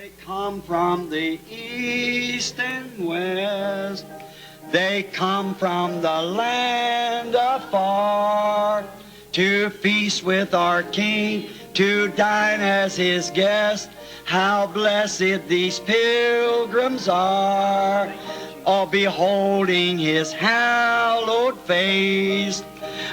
They come from the east and west. They come from the land afar to feast with our King, to dine as His guest. How blessed these pilgrims are, all beholding His hallowed face,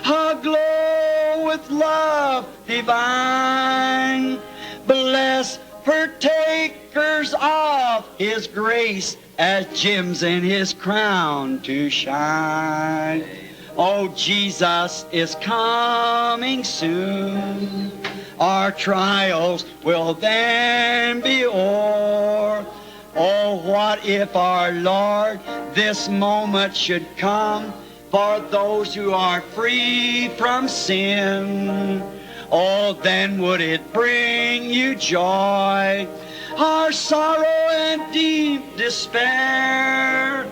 aglow with love divine. Blessed partakers of His grace, as gems in His crown to shine. Oh, Jesus is coming soon. Our trials will then be o'er. Oh, what if our Lord this moment should come for those who are free from sin? Oh, then would it bring you joy, our sorrow and deep despair,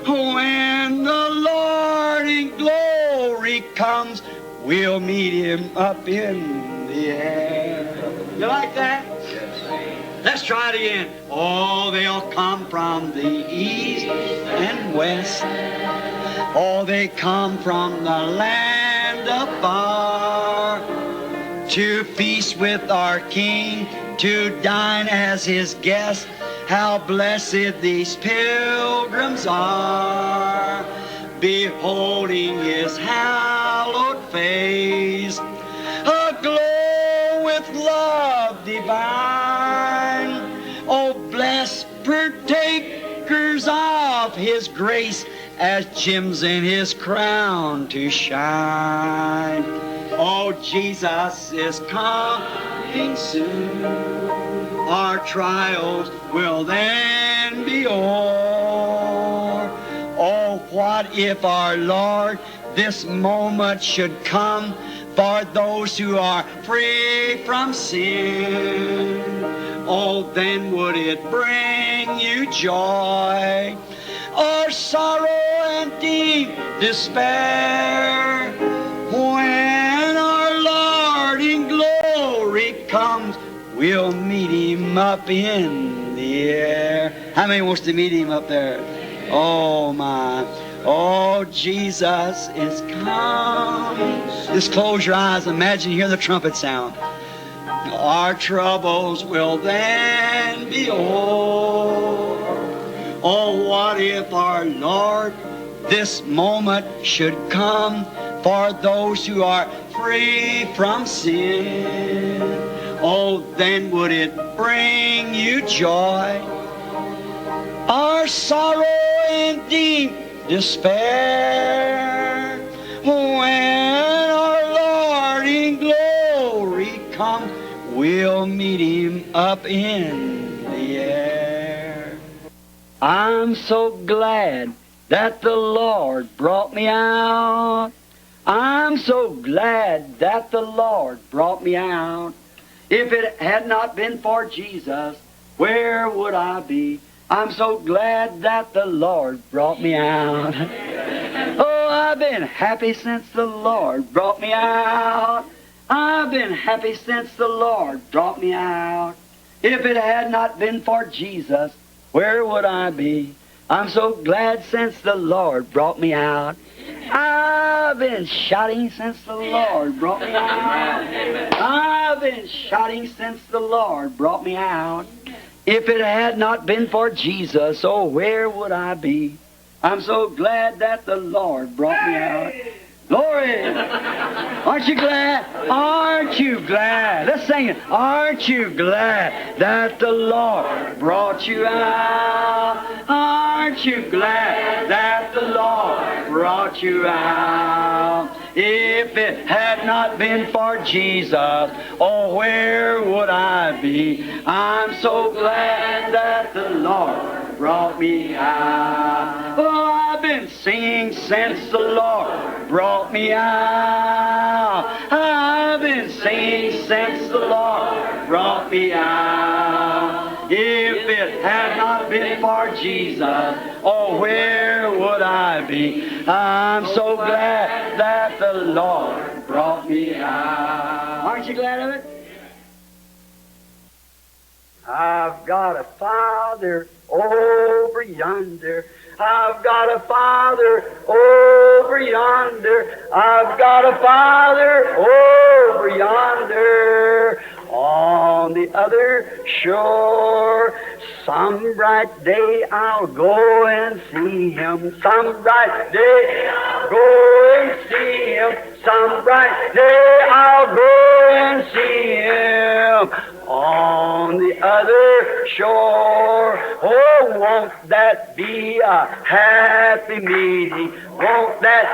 when the Lord in glory comes, we'll meet Him up in the air. You like that? Let's try it again. Oh, they'll come from the east and west. Oh, they come from the land afar to feast with our King, to dine as His guest. How blessed these pilgrims are, beholding His hallowed face, aglow with love divine. Oh, blessed partakers of His grace, as gems in His crown to shine. Oh, Jesus is coming soon. Our trials will then be o'er. Oh, what if our Lord this moment should come for those who are free from sin? Oh, then would it bring you joy, or sorrow and deep despair, when our Lord in glory comes, we'll meet Him up in the air. How many wants to meet Him up there? Oh, my. Oh, Jesus is coming. Just close your eyes. Imagine you hear the trumpet sound. Our troubles will then be o'er. Oh, what if our Lord this moment should come for those who are free from sin? Oh, then would it bring you joy, our sorrow and deep despair, when our Lord in glory comes, we'll meet Him up in the air. I'm so glad that the Lord brought me out. I'm so glad that the Lord brought me out. If it had not been for Jesus, where would I be? I'm so glad that the Lord brought me out. Oh, I've been happy since the Lord brought me out. I've been happy since the Lord brought me out. If it had not been for Jesus, where would I be? I'm so glad since the Lord brought me out. I've been shouting since the Lord brought me out. I've been shouting since the Lord brought me out. If it had not been for Jesus, oh, where would I be? I'm so glad that the Lord brought me out. Glory! Aren't you glad? Aren't you glad? Let's sing it. Aren't you glad that the Lord brought you out? Aren't you glad that the Lord brought you out? If it had not been for Jesus, oh, where would I be? I'm so glad that the Lord brought me out. Oh, I've been singing since the Lord brought me out. I've been singing since the Lord brought me out. If it had not been for Jesus, oh, where would I be? I'm so glad that the Lord brought me out. Aren't you glad of it? I've got a Father over yonder. I've got a Father over yonder. I've got a Father over yonder. On the other shore, some bright day I'll go and see Him. Some bright day I'll go and see Him. Some bright day I'll go and see Him. On the other shore, oh, won't that be a happy meeting? Won't that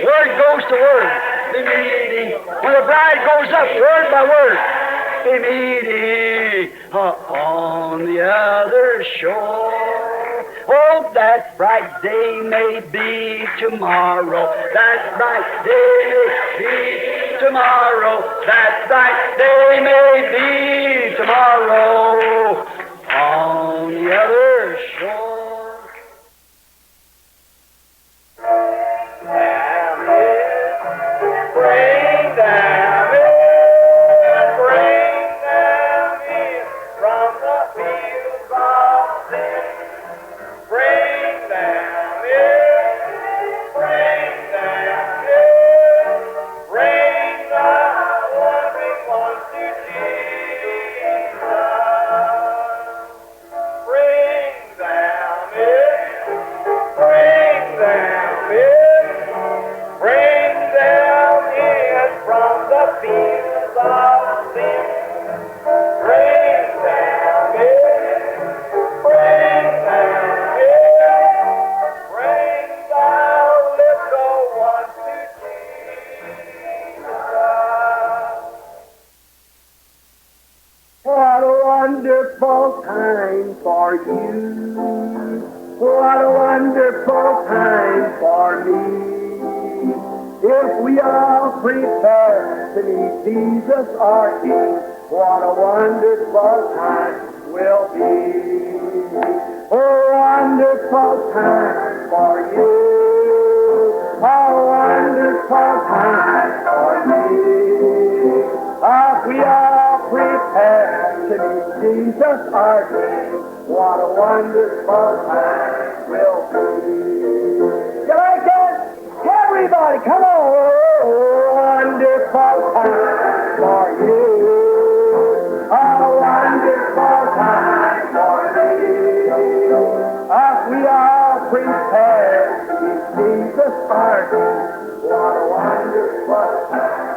word goes to word, the meeting. When the bride goes up word by word, the meeting on the other shore. Oh, that bright day may be tomorrow. That bright day may be tomorrow. That bright day may be tomorrow on the other shore. Bring them in, bring them in from the fields of sin. Bring them in, bring them in, bring the wandering ones to Jesus. Bring them in, bring them in, bring them in from the fields of sin. Bring them in, bring them in, bring the little ones to Jesus. What a wonderful time for you. What a wonderful time for me. If we all prepare to meet Jesus our King, what a wonderful time will be. A wonderful time for you. A wonderful time for me. If we all prepare to meet Jesus our King, what a wonderful time will be. You like that? Everybody, come on! Wonderful time for you. A wonderful time for me. If we all prepare to meet Jesus our King, what a wonderful time.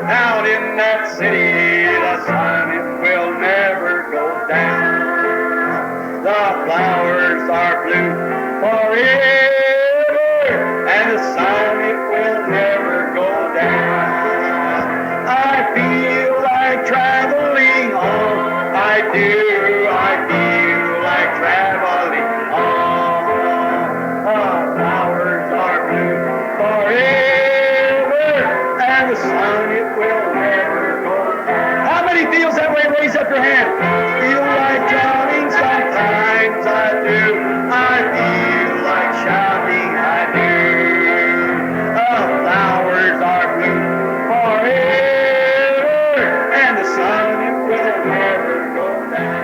Out in that city, the sun it will never go down. The flowers are blue forever, and the sun it will never go down. I feel like traveling on. I feel like traveling on. The flowers are blue forever, and the sun it will never go down. How many feels that way? Raise up your hand. Feel like drowning sometimes. I do. I feel like shouting. I do. The flowers are blue forever, and the sun it will never go down.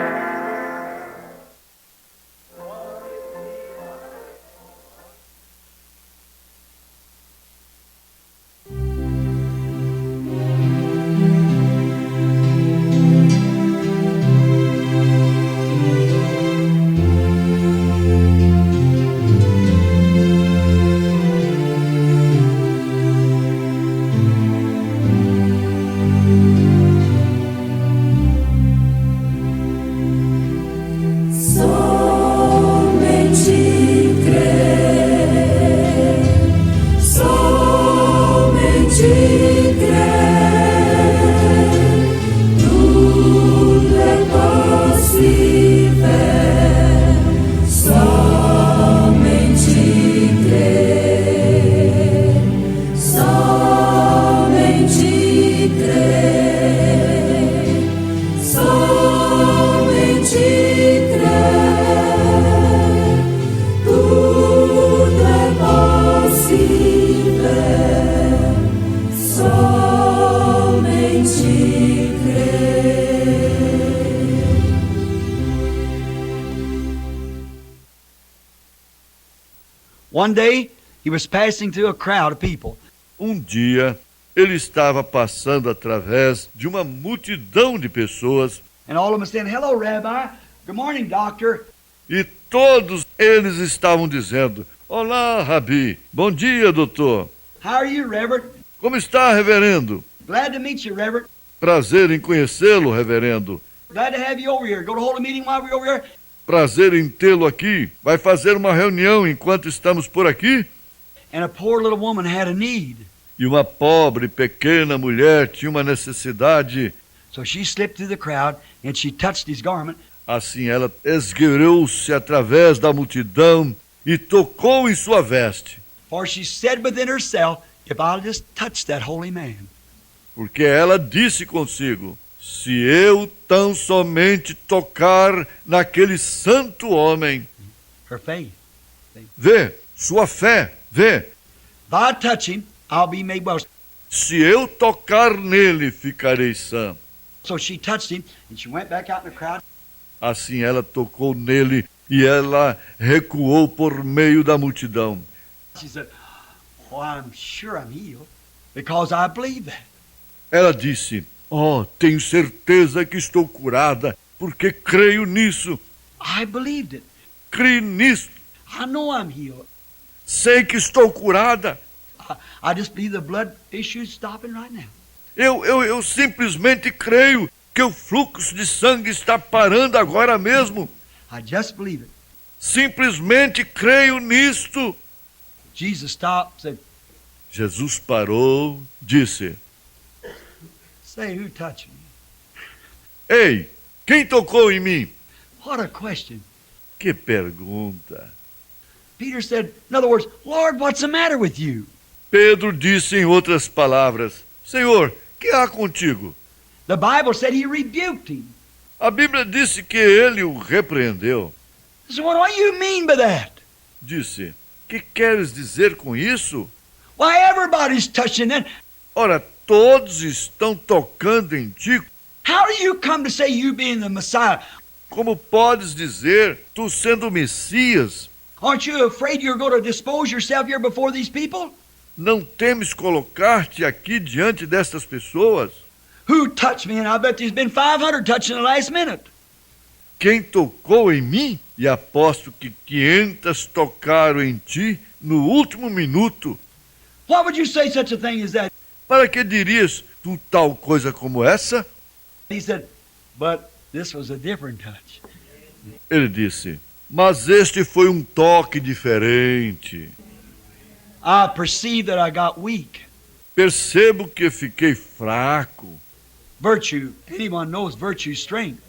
Tudo é possível. One day, he was passing through a crowd of people. Um dia, ele estava passando através de uma multidão de pessoas And all of them said, "Hello, Rabbi. Good morning, doctor." e todos eles estavam dizendo: Olá, Rabi. Bom dia, doutor. How are you, Reverend? Como está, reverendo? Glad to meet you, Reverend. Prazer em conhecê-lo, reverendo. Glad to have you over here. Go to hold a meeting while we're over here. Prazer em tê-lo aqui. Vai fazer uma reunião enquanto estamos por aqui? And a poor little woman had a need. E uma pobre, pequena mulher tinha uma necessidade. So she slipped through the crowd and she touched his garment. Assim ela esgueirou-se através da multidão e tocou em sua veste. For she said within herself, "If I'll just touch that holy man." Porque ela disse consigo: se eu tão somente tocar naquele santo homem, Her faith. vê, sua fé, vê, If I touch him, I'll be made well. se eu tocar nele, ficarei sã. So she touched him and she went back out in the crowd. Assim ela tocou nele e ela recuou por meio da multidão. She said, "Oh, I'm sure I'm healed because I believe that." Ela disse: tenho certeza que estou curada, porque creio nisso. I believed it. Creio nisso. I know I'm healed. Sei que estou curada. I just believe the blood issue is stopping right now. Eu simplesmente creio que o fluxo de sangue está parando agora mesmo. I just believe it. Simplesmente creio nisto. Jesus stopped, said, Jesus parou, disse: "Say, who touched me?" Ei, quem tocou em mim? What a question. Que pergunta. Peter said, in other words, "Lord, what's the matter with you?" Pedro disse em outras palavras: Senhor, que há contigo? The Bible said he rebuked him. A Bíblia disse que ele o repreendeu. So what do you mean by that? Disse: que queres dizer com isso? Why, everybody's touching that. Ora, todos estão tocando em ti. How do you come to say you being the Messiah? Como podes dizer, tu sendo o Messias, Aren't you afraid you're going to dispose yourself here before these people? não temes colocar-te aqui diante destas pessoas? Who touched me? And I bet there's been 500 touching in the last minute. Quem tocou em mim? E aposto que 500 tocaram em ti no último minuto. Why would you say such a thing as that? Para que dirias tu tal coisa como essa? He said, but this was a different touch. Ele disse: mas este foi um toque diferente. I perceive that I got weak. Percebo que fiquei fraco. Virtue, anyone knows virtue is strength.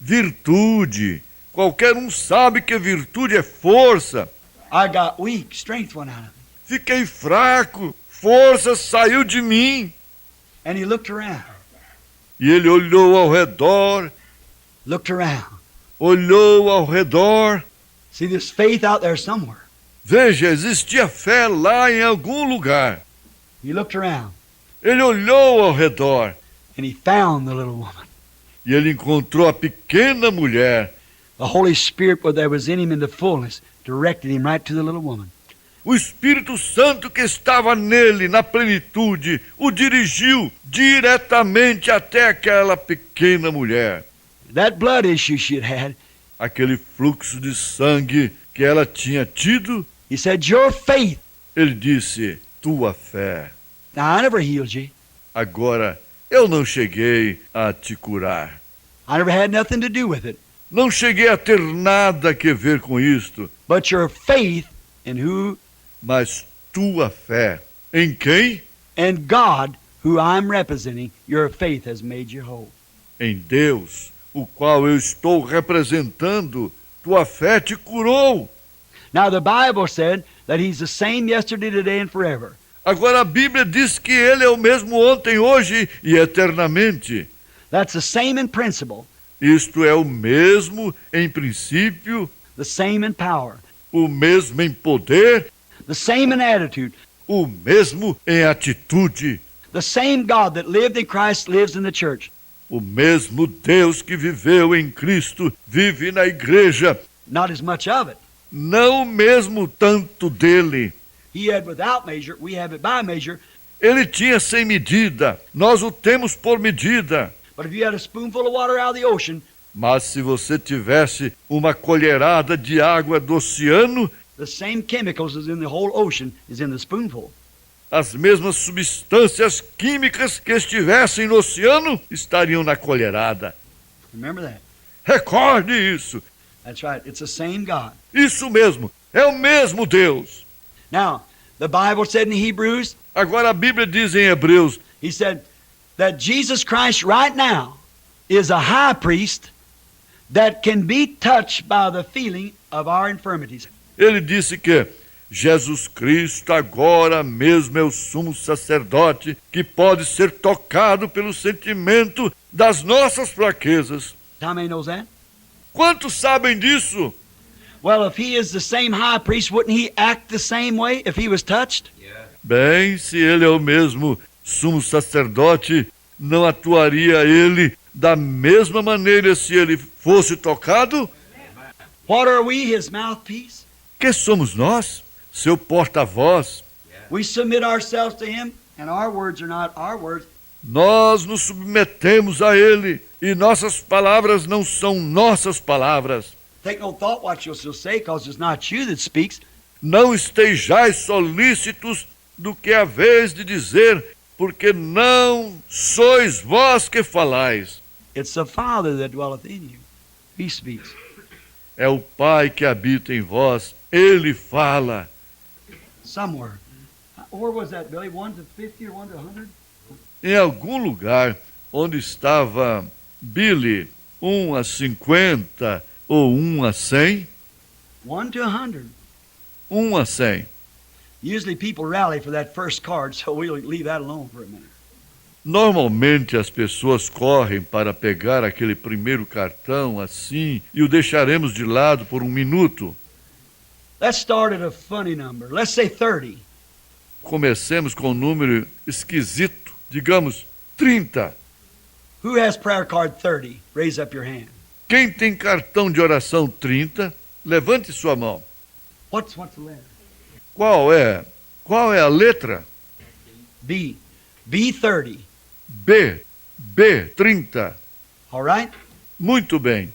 Virtude. Qualquer um sabe que virtude é força. I got weak, strength went out of me. Fiquei fraco, força saiu de mim. And he looked around, E ele olhou ao redor, olhou ao redor. See, there's faith out there somewhere. Veja, existia fé lá em algum lugar. He looked around, Ele olhou ao redor and he found the little woman. e ele encontrou a pequena mulher. The Holy Spirit, that was in him in the fullness, directed him right to the little woman. O Espírito Santo que estava nele na plenitude o dirigiu diretamente até aquela pequena mulher. That blood issue she had, Aquele fluxo de sangue que ela tinha tido, he said, your faith. ele disse: tua fé. Now, I never healed you. Agora, eu não cheguei a te curar. I never had nothing to do with it. Não cheguei a ter nada a ver com isto. But your faith in who? Mas tua fé em quem? And God, who I'm representing, your faith has made you whole. Em Deus, o qual eu estou representando. Tua fé te curou. Now, the Bible said that he's the same yesterday, today, and forever. Agora a Bíblia diz que ele é o mesmo ontem, hoje e eternamente. That's the same in principle, Isto é o mesmo em princípio, the same in power, o mesmo em poder, the same in attitude. o mesmo em atitude. The same God that lived in Christ lives in the church. O mesmo Deus que viveu em Cristo vive na igreja. Not as much of it. não o mesmo tanto dele. He had without measure, we have it by measure. Ele tinha sem medida, nós o temos por medida. But if you had a spoonful of water out of the ocean, Mas se você tivesse uma colherada de água do oceano, the same chemicals as in the whole ocean is in the spoonful. as mesmas substâncias químicas que estivessem no oceano estariam na colherada. Remember that. Recorde isso. That's right. It's the same God. Isso mesmo, é o mesmo Deus. Now, the Bible said in Hebrews, Agora a Bíblia diz em Hebreus he said that Jesus Christ right now is a high priest that can be touched by the feeling of our infirmities. Ele disse que Jesus Cristo agora mesmo é o sumo sacerdote que pode ser tocado pelo sentimento das nossas fraquezas. How many knows that? Quantos sabem disso? Well, if he is the same high priest, wouldn't he act the same way if he was touched? Bem, se ele é o mesmo sumo sacerdote, não atuaria ele da mesma maneira se ele fosse tocado? What are we, his mouthpiece? Que somos nós? Seu porta-voz. We submit ourselves to him, and our words are not our words. Nós nos submetemos a ele e nossas palavras não são nossas palavras. Take no thought what you'll say, because it's not you that speaks. Não estejais solícitos do que haveis de dizer, porque não sois vós que falais. It's the Father that dwelleth in you. He speaks. É o Pai que habita em vós, ele fala. Somewhere. Where was that, Billy? 1 to 50 or 1 to 100? Em algum lugar onde estava Billy, 1 a 50 ou 1 a 100, 1 to 100. 1 a 100. Usually people rally for that first card, so we'll leave that alone for a minute. Normalmente as pessoas correm para pegar aquele primeiro cartão assim e o deixaremos de lado por um minuto. Let's start at a funny number. Let's say 30. Comecemos com um número esquisito, digamos 30. Who has prayer card 30? Raise up your hand. Quem tem cartão de oração 30, levante sua mão. What's the letter? Qual é? Qual é a letra? B. B30. B. B30. All right? Muito bem.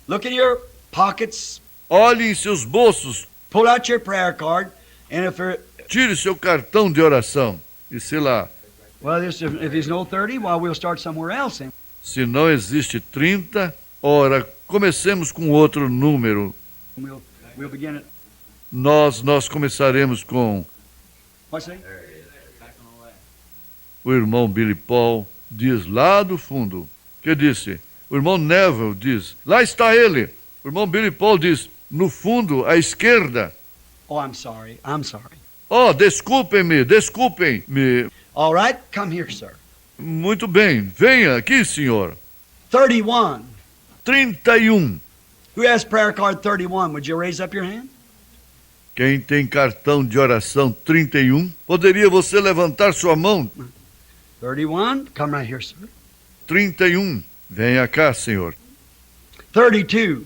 Look in your pockets. Olhe em seus bolsos, Pull out your prayer card. And if there, tire seu cartão de oração. E se lá, well, if there's no 30, well, we'll start somewhere else. Then. se não existe 30, ora, comecemos com outro número. We'll begin it. Nós começaremos com What's that? o irmão Billy Paul, diz lá do fundo. Que disse? O irmão Neville diz, lá está ele. O irmão Billy Paul diz, no fundo, à esquerda. Oh, I'm sorry. I'm sorry. Oh, desculpem-me. All right, come here, sir. Muito bem, venha aqui, senhor. 31. 31. Who has prayer card 31? Would you raise up your hand? Quem tem cartão de oração 31, poderia você levantar sua mão? 31. Come right here, sir. 31. Venha cá, senhor. 32.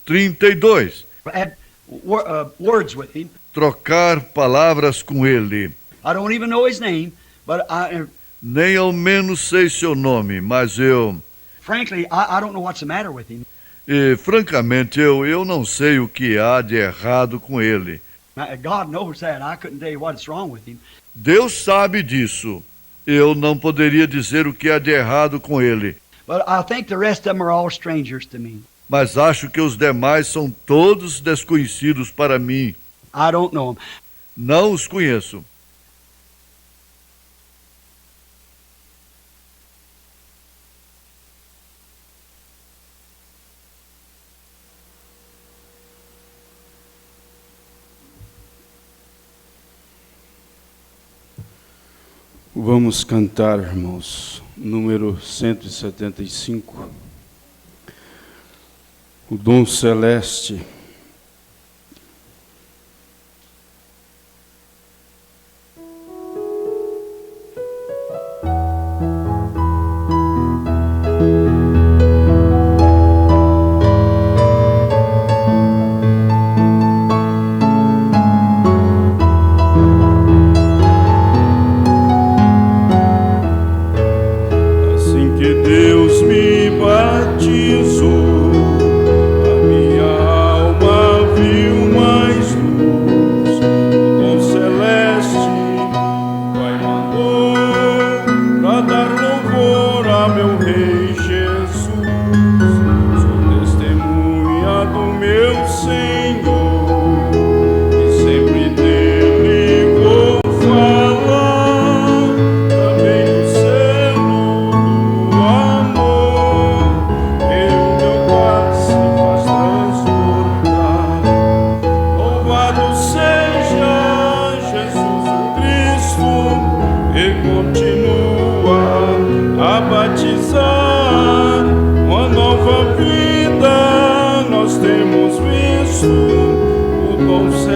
32. Had words with him. Trocar palavras com ele. I don't even know his name, but Nem ao menos sei seu nome, mas frankly, I don't know what's the matter with him. francamente, eu não sei o que há de errado com ele. God knows that. I couldn't tell you what's wrong with him. Deus sabe disso. Eu não poderia dizer o que há de errado com ele. But I think the rest of them are all strangers to me. Mas acho que os demais são todos desconhecidos para mim. I don't know them. Não os conheço. Vamos cantar, irmãos, número 175, o dom celeste.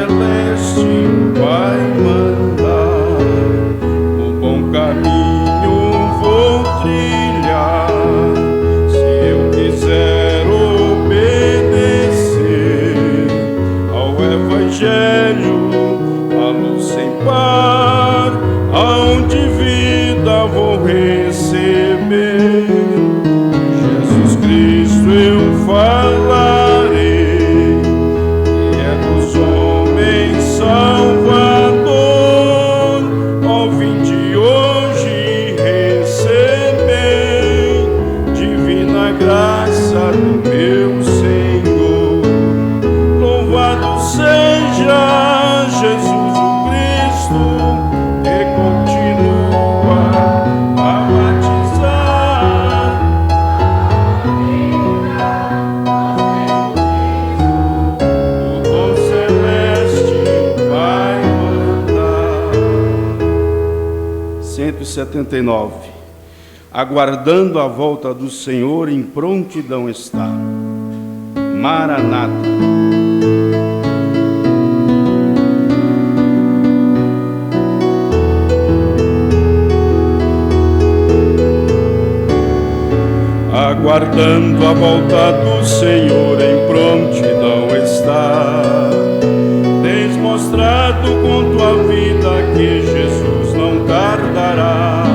celeste vai mandar, o bom caminho vou trilhar. Se eu quiser obedecer ao Evangelho, a luz sem par, aonde vida vou receber. Jesus Cristo eu falarei, que é dos homens Salvador. Ó, vinde hoje receber divina graça do meu Senhor. Louvado seja Jesus o Cristo, que continua a batizar. O dom celeste vai mandar. 179. Aguardando a volta do Senhor, em prontidão está. Maranata. Aguardando a volta do Senhor, em prontidão está. Tens mostrado com tua vida que Jesus não tardará.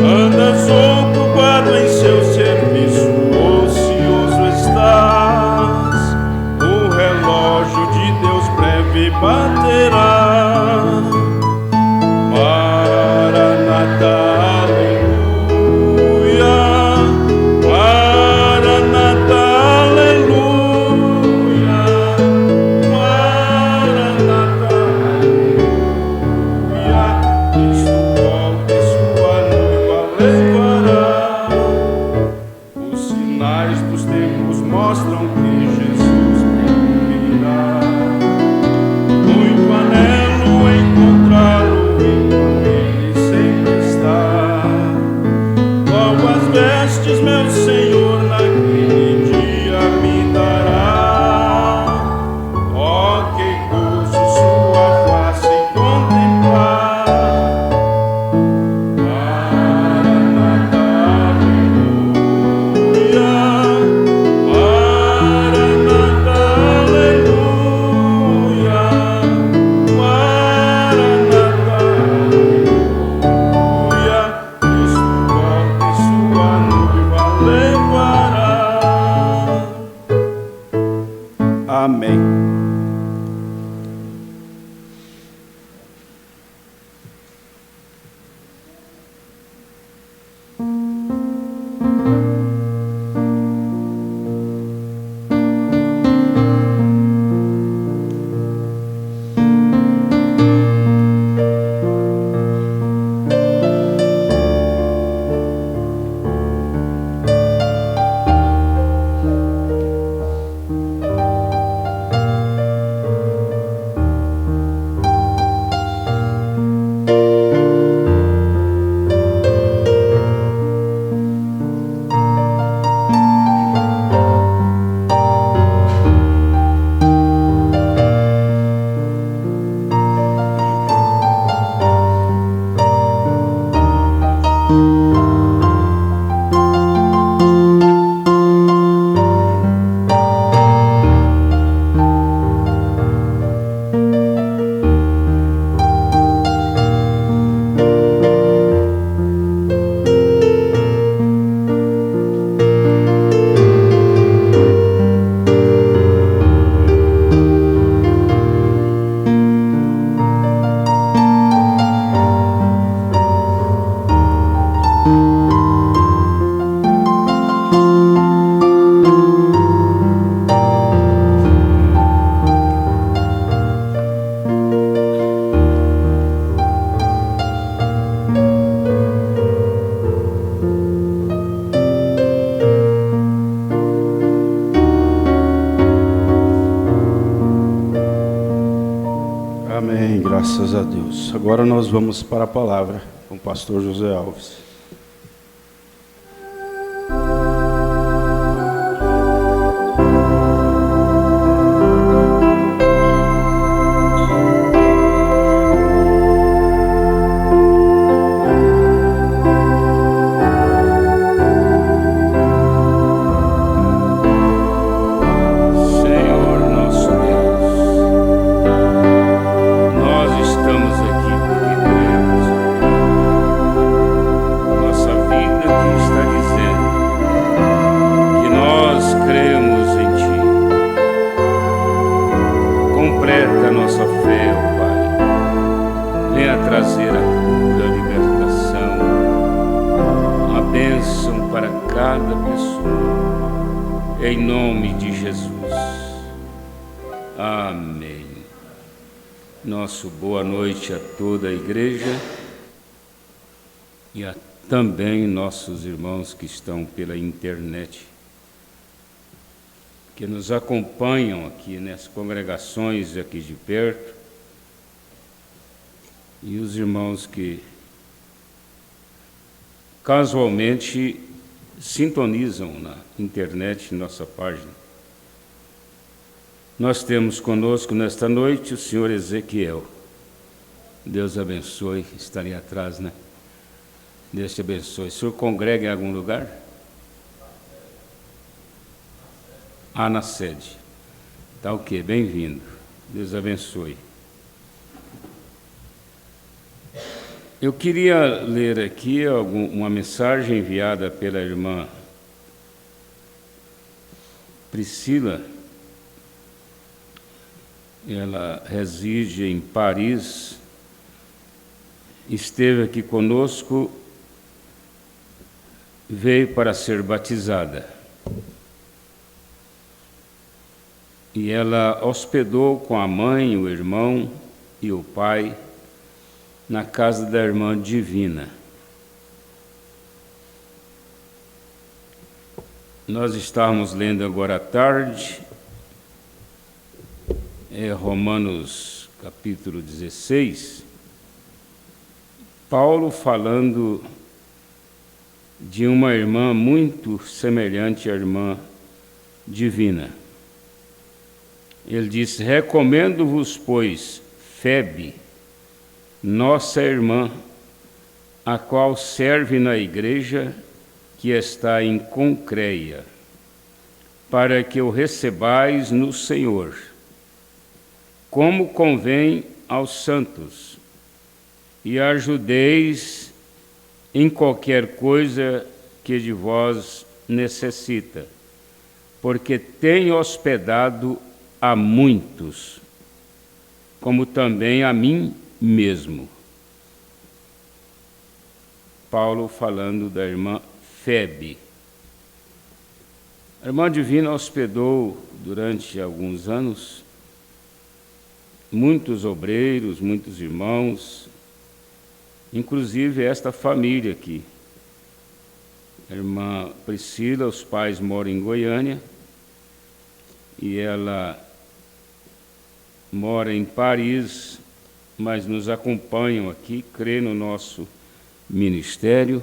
Andas ocupado em seu serviço, ocioso estás. O relógio de Deus breve baterá. Maranata, aleluia. Maranata, aleluia. Maranata, aleluia. Cristo volta e sua noiva levará. Os sinais dos tempos mostram que Jesus virá. Muito anelo encontrá-lo enquanto ele sempre está. Qual as vestes meu Senhor naquele dia me dará? Ó, que gozo sua face contemplar. Maranata, aleluia. Maranata, aleluia. Maranata, aleluia. Cristo volta e sua noiva levará. Amém. Amém, graças a Deus. Agora nós vamos para a palavra com o pastor José Alves. para cada pessoa. Em nome de Jesus. Amém. Nosso boa noite a toda a igreja e a também nossos irmãos que estão pela internet, que nos acompanham aqui nas congregações aqui de perto, e os irmãos que casualmente sintonizam na internet, nossa página. Nós temos conosco nesta noite o senhor Ezequiel. Deus abençoe, estaria atrás, né? Deus te abençoe. O senhor congrega em algum lugar? Na sede. Tá ok, bem-vindo. Deus abençoe. Eu queria ler aqui uma mensagem enviada pela irmã Priscila. Ela reside em Paris, esteve aqui conosco, veio para ser batizada. E ela hospedou com a mãe, o irmão e o pai na casa da irmã Divina. Nós estávamos lendo agora à tarde, Romanos capítulo 16, Paulo falando de uma irmã muito semelhante à irmã Divina. Ele disse: recomendo-vos, pois, Febe, nossa irmã, a qual serve na igreja que está em Concreia, para que o recebais no Senhor, como convém aos santos, e ajudeis em qualquer coisa que de vós necessita, porque tem hospedado a muitos, como também a mim mesmo. Paulo falando da irmã Febe. A irmã Divina hospedou durante alguns anos muitos obreiros, muitos irmãos, inclusive esta família aqui. A irmã Priscila, os pais moram em Goiânia e ela mora em Paris, mas nos acompanham aqui, crê no nosso ministério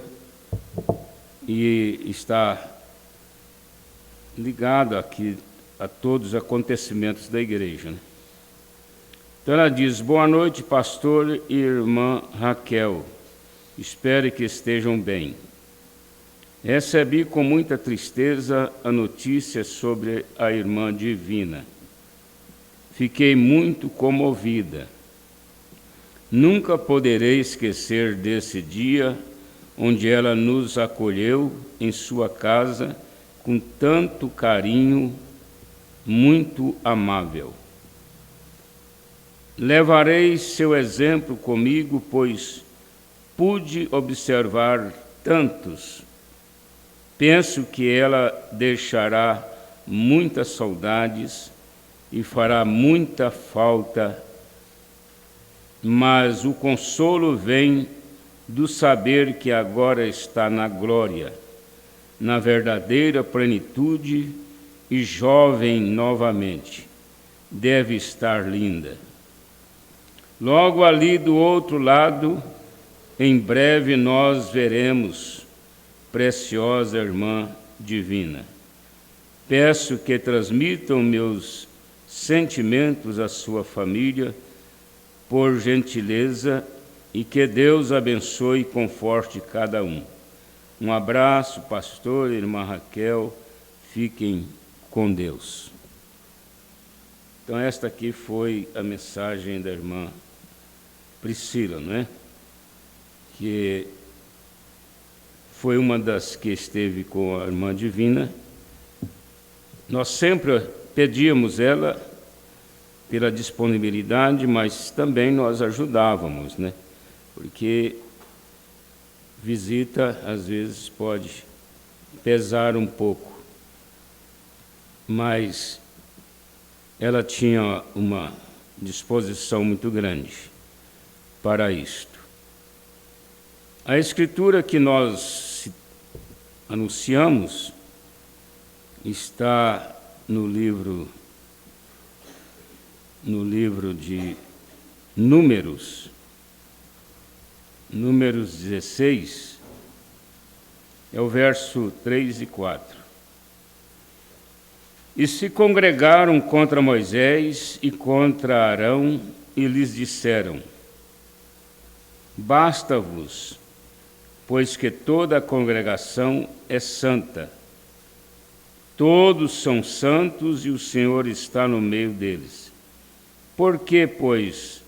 e está ligado aqui a todos os acontecimentos da igreja, né? Então ela diz: boa noite, pastor e irmã Raquel, espero que estejam bem. Recebi com muita tristeza a notícia sobre a irmã Divina. Fiquei muito comovida. Nunca poderei esquecer desse dia onde ela nos acolheu em sua casa com tanto carinho, muito amável. Levarei seu exemplo comigo, pois pude observar tantos. Penso que ela deixará muitas saudades e fará muita falta, mas o consolo vem do saber que agora está na glória, na verdadeira plenitude e jovem novamente. Deve estar linda. Logo ali do outro lado, em breve nós veremos, preciosa irmã Divina. Peço que transmitam meus sentimentos à sua família, por gentileza, e que Deus abençoe e conforte cada um. Um abraço, pastor e irmã Raquel, fiquem com Deus. Então esta aqui foi a mensagem da irmã Priscila, não é? Que foi uma das que esteve com a irmã Divina. Nós sempre pedíamos ela pela disponibilidade, mas também nós ajudávamos, né? Porque visita, às vezes, pode pesar um pouco, mas ela tinha uma disposição muito grande para isto. A escritura que nós anunciamos está no livro de Números 16, é o verso 3 e 4. E se congregaram contra Moisés e contra Arão, e lhes disseram: basta-vos, pois que toda a congregação é santa. Todos são santos e o Senhor está no meio deles. Por que, pois,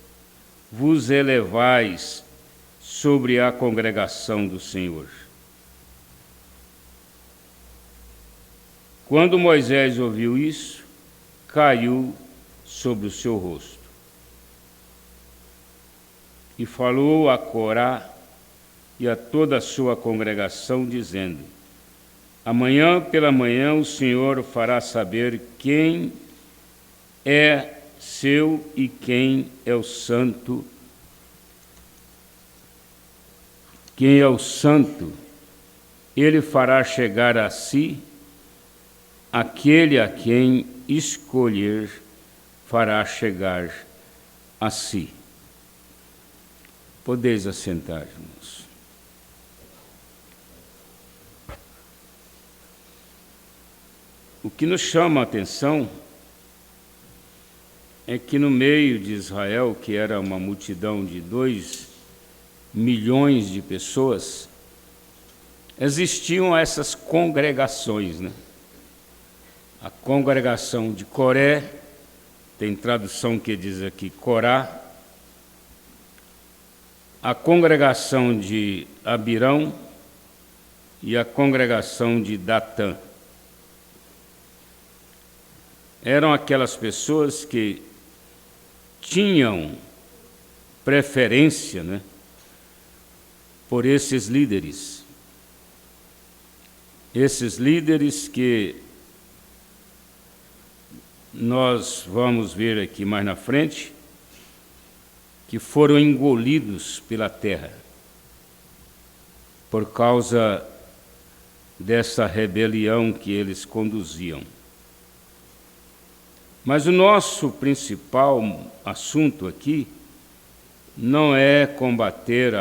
vos elevais sobre a congregação do Senhor? Quando Moisés ouviu isso, caiu sobre o seu rosto. E falou a Corá e a toda a sua congregação, dizendo: amanhã pela manhã o Senhor fará saber quem é seu e quem é o santo. Quem é o santo, ele fará chegar a si. Aquele a quem escolher fará chegar a si. Podeis assentar, irmãos. O que nos chama a atenção é que no meio de Israel, que era uma multidão de 2 milhões de pessoas, existiam essas congregações, né? A congregação de Coré, tem tradução que diz aqui Corá, a congregação de Abirão e a congregação de Datã. Eram aquelas pessoas que tinham preferência, né, por esses líderes. Esses líderes que nós vamos ver aqui mais na frente, que foram engolidos pela terra por causa dessa rebelião que eles conduziam. Mas o nosso principal assunto aqui não é combater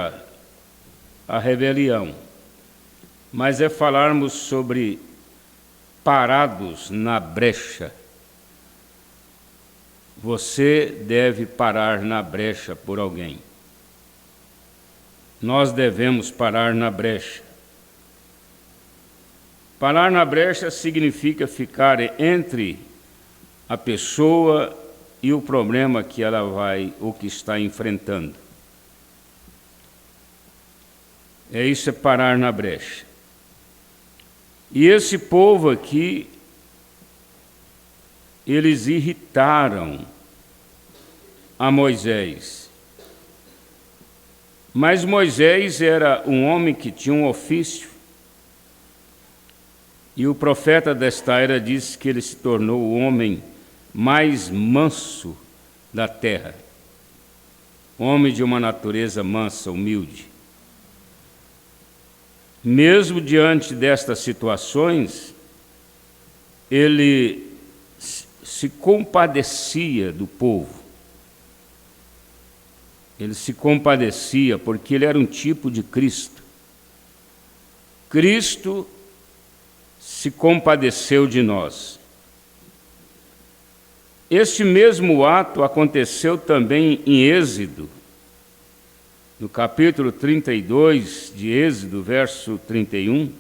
a rebelião, mas é falarmos sobre parados na brecha. Você deve parar na brecha por alguém. Nós devemos parar na brecha. Parar na brecha significa ficar entre a pessoa e o problema que ela vai ou que está enfrentando. Isso é parar na brecha. E esse povo aqui, eles irritaram a Moisés. Mas Moisés era um homem que tinha um ofício. E o profeta desta era disse que ele se tornou o homem mais manso da terra. Homem de uma natureza mansa, humilde. Mesmo diante destas situações, ele se compadecia do povo. Ele se compadecia porque ele era um tipo de Cristo. Cristo se compadeceu de nós. Este mesmo ato aconteceu também em Êxodo, no capítulo 32 de Êxodo, verso 31.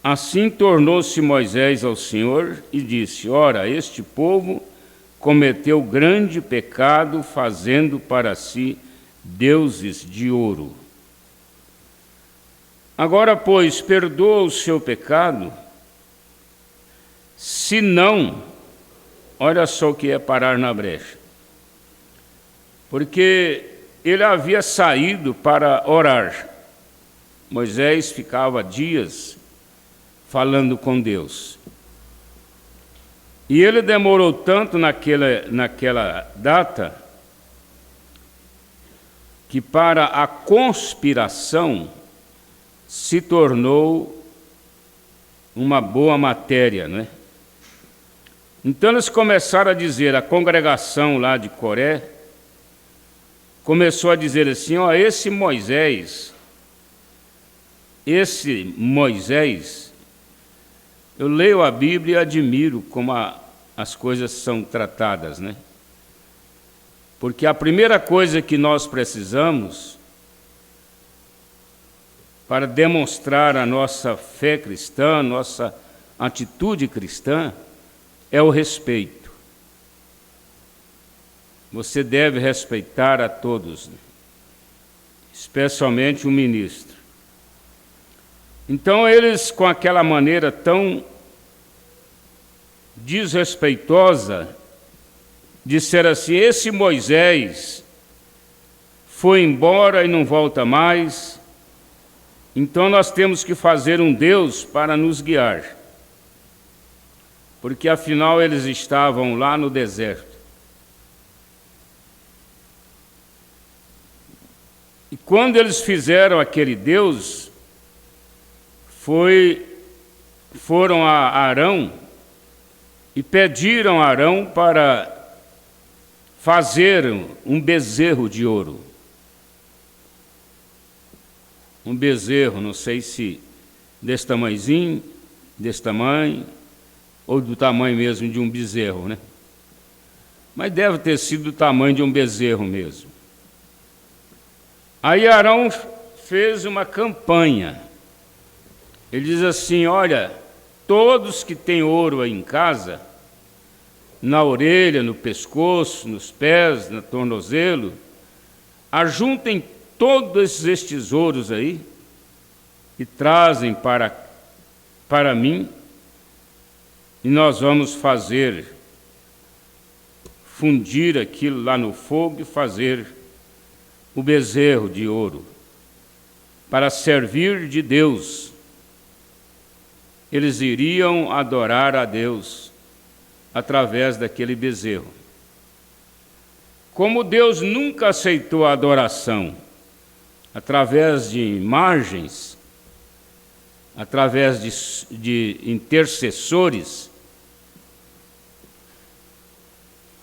Assim tornou-se Moisés ao Senhor e disse: ora, este povo cometeu grande pecado, fazendo para si deuses de ouro. Agora, pois, perdoa o seu pecado, se não, olha só o que é parar na brecha. Porque ele havia saído para orar. Moisés ficava dias falando com Deus. E ele demorou tanto naquela data que para a conspiração se tornou uma boa matéria, né? Então eles começaram a dizer, a congregação lá de Coré começou a dizer assim, ó, esse Moisés, eu leio a Bíblia e admiro como as coisas são tratadas, né? Porque a primeira coisa que nós precisamos para demonstrar a nossa fé cristã, nossa atitude cristã, é o respeito. Você deve respeitar a todos, especialmente o ministro. Então eles, com aquela maneira tão desrespeitosa, disseram assim, esse Moisés foi embora e não volta mais, então nós temos que fazer um Deus para nos guiar. Porque afinal eles estavam lá no deserto. E quando eles fizeram aquele Deus, foram a Arão e pediram a Arão para fazer um bezerro de ouro. Um bezerro, não sei se desse tamanhozinho, desse tamanho, ou do tamanho mesmo de um bezerro, né? Mas deve ter sido do tamanho de um bezerro mesmo. Aí Arão fez uma campanha. Ele diz assim, olha, todos que têm ouro aí em casa, na orelha, no pescoço, nos pés, no tornozelo, ajuntem todos estes ouros aí e trazem para mim, e nós vamos fundir aquilo lá no fogo e fazer o bezerro de ouro, para servir de Deus. Eles iriam adorar a Deus através daquele bezerro. Como Deus nunca aceitou a adoração através de imagens, através de intercessores,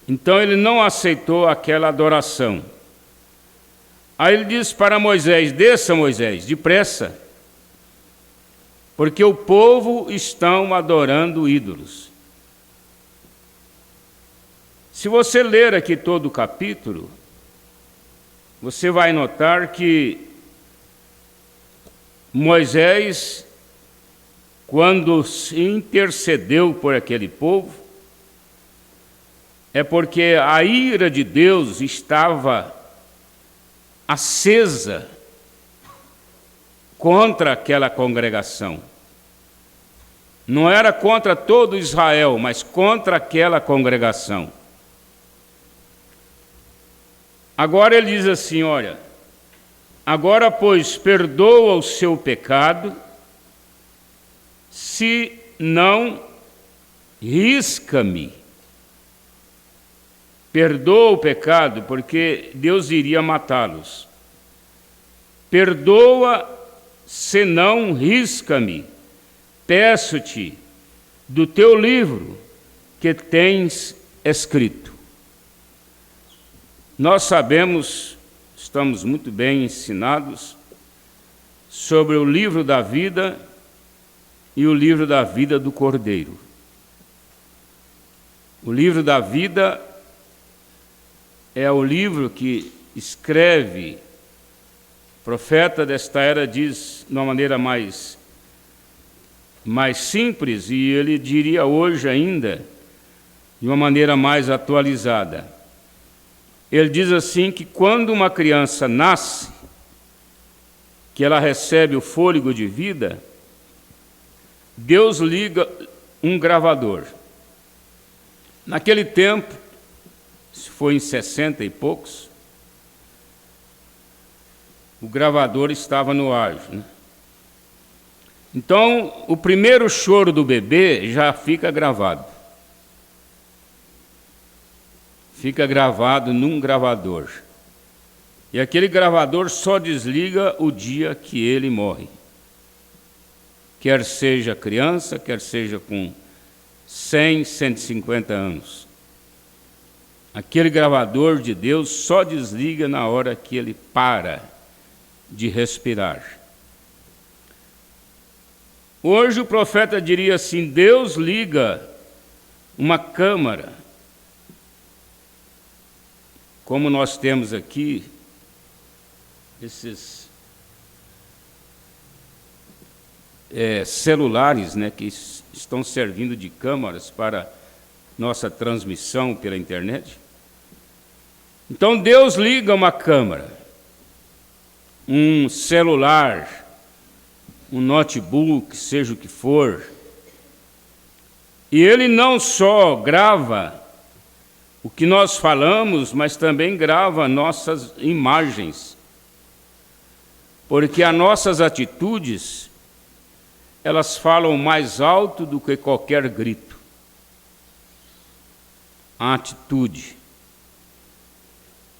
então ele não aceitou aquela adoração. Aí ele diz para Moisés, desça Moisés, depressa, porque o povo estão adorando ídolos. Se você ler aqui todo o capítulo, você vai notar que Moisés, quando se intercedeu por aquele povo, é porque a ira de Deus estava acesa contra aquela congregação. Não era contra todo Israel, mas contra aquela congregação. Agora ele diz assim, olha, agora, pois, perdoa o seu pecado, se não, risca-me. Perdoa o pecado, porque Deus iria matá-los. Perdoa, se não, risca-me. Peço-te do teu livro que tens escrito. Nós sabemos, estamos muito bem ensinados sobre o livro da vida e o livro da vida do Cordeiro. O livro da vida é o livro que escreve, o profeta desta era diz de uma maneira mais simples, e ele diria hoje ainda, de uma maneira mais atualizada. Ele diz assim que quando uma criança nasce, que ela recebe o fôlego de vida, Deus liga um gravador. Naquele tempo, se foi em 60 e poucos, o gravador estava no ar, né? Então, o primeiro choro do bebê já fica gravado. Fica gravado num gravador. E aquele gravador só desliga o dia que ele morre. Quer seja criança, quer seja com 100, 150 anos. Aquele gravador de Deus só desliga na hora que ele para de respirar. Hoje o profeta diria assim: Deus liga uma câmara, como nós temos aqui, esses celulares, né, que estão servindo de câmaras para nossa transmissão pela internet. Então Deus liga uma câmera, um celular, um notebook, seja o que for, e ele não só grava o que nós falamos, mas também grava nossas imagens, porque as nossas atitudes, elas falam mais alto do que qualquer grito. A atitude.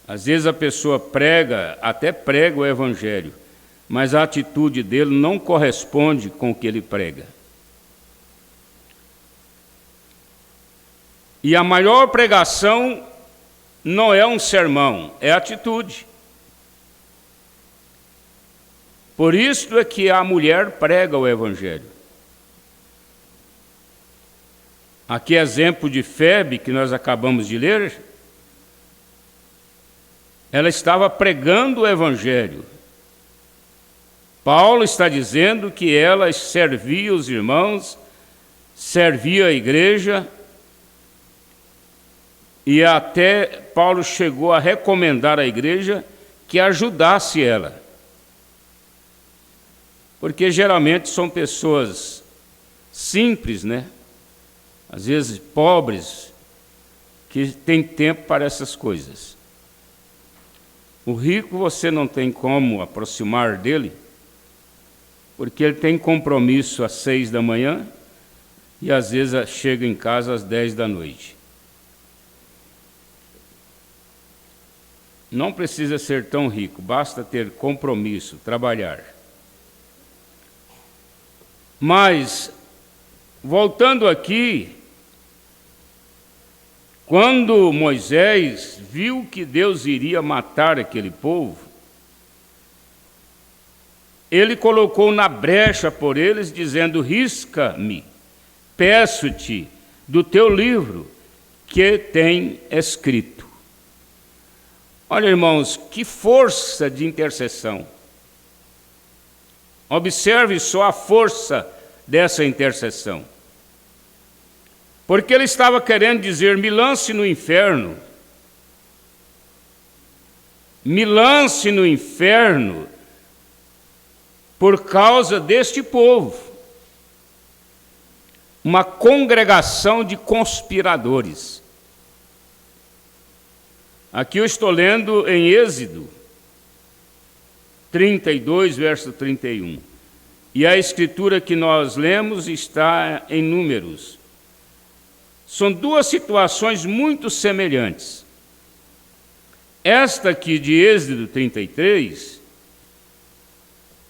Às vezes a pessoa até prega o evangelho, mas a atitude dele não corresponde com o que ele prega. E a maior pregação não é um sermão, é atitude. Por isso é que a mulher prega o evangelho. Aqui exemplo de Febe, que nós acabamos de ler, ela estava pregando o evangelho. Paulo está dizendo que ela servia os irmãos, servia a igreja, e até Paulo chegou a recomendar à igreja que ajudasse ela. Porque geralmente são pessoas simples, né? Às vezes pobres, que têm tempo para essas coisas. O rico você não tem como aproximar dele, porque ele tem compromisso às 6 da manhã e às vezes chega em casa às 10 da noite. Não precisa ser tão rico, basta ter compromisso, trabalhar. Mas, voltando aqui, quando Moisés viu que Deus iria matar aquele povo, ele colocou na brecha por eles, dizendo: risca-me, peço-te, do teu livro que tem escrito. Olha, irmãos, que força de intercessão. Observe só a força dessa intercessão. Porque ele estava querendo dizer: me lance no inferno. Me lance no inferno por causa deste povo. Uma congregação de conspiradores. Aqui eu estou lendo em Êxodo 32, verso 31. E a escritura que nós lemos está em Números. São duas situações muito semelhantes. Esta aqui de Êxodo 33,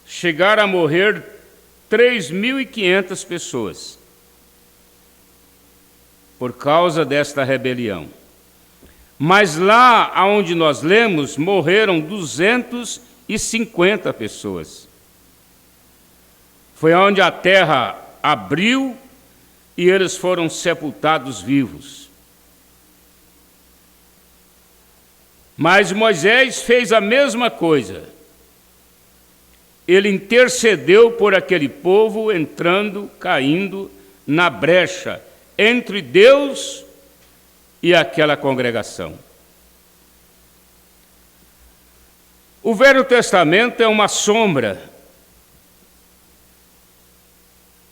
chegaram a morrer 3.500 pessoas por causa desta rebelião. Mas lá onde nós lemos, morreram 250 pessoas. Foi onde a terra abriu e eles foram sepultados vivos. Mas Moisés fez a mesma coisa. Ele intercedeu por aquele povo, entrando, caindo na brecha entre Deus e aquela congregação. O Velho Testamento é uma sombra.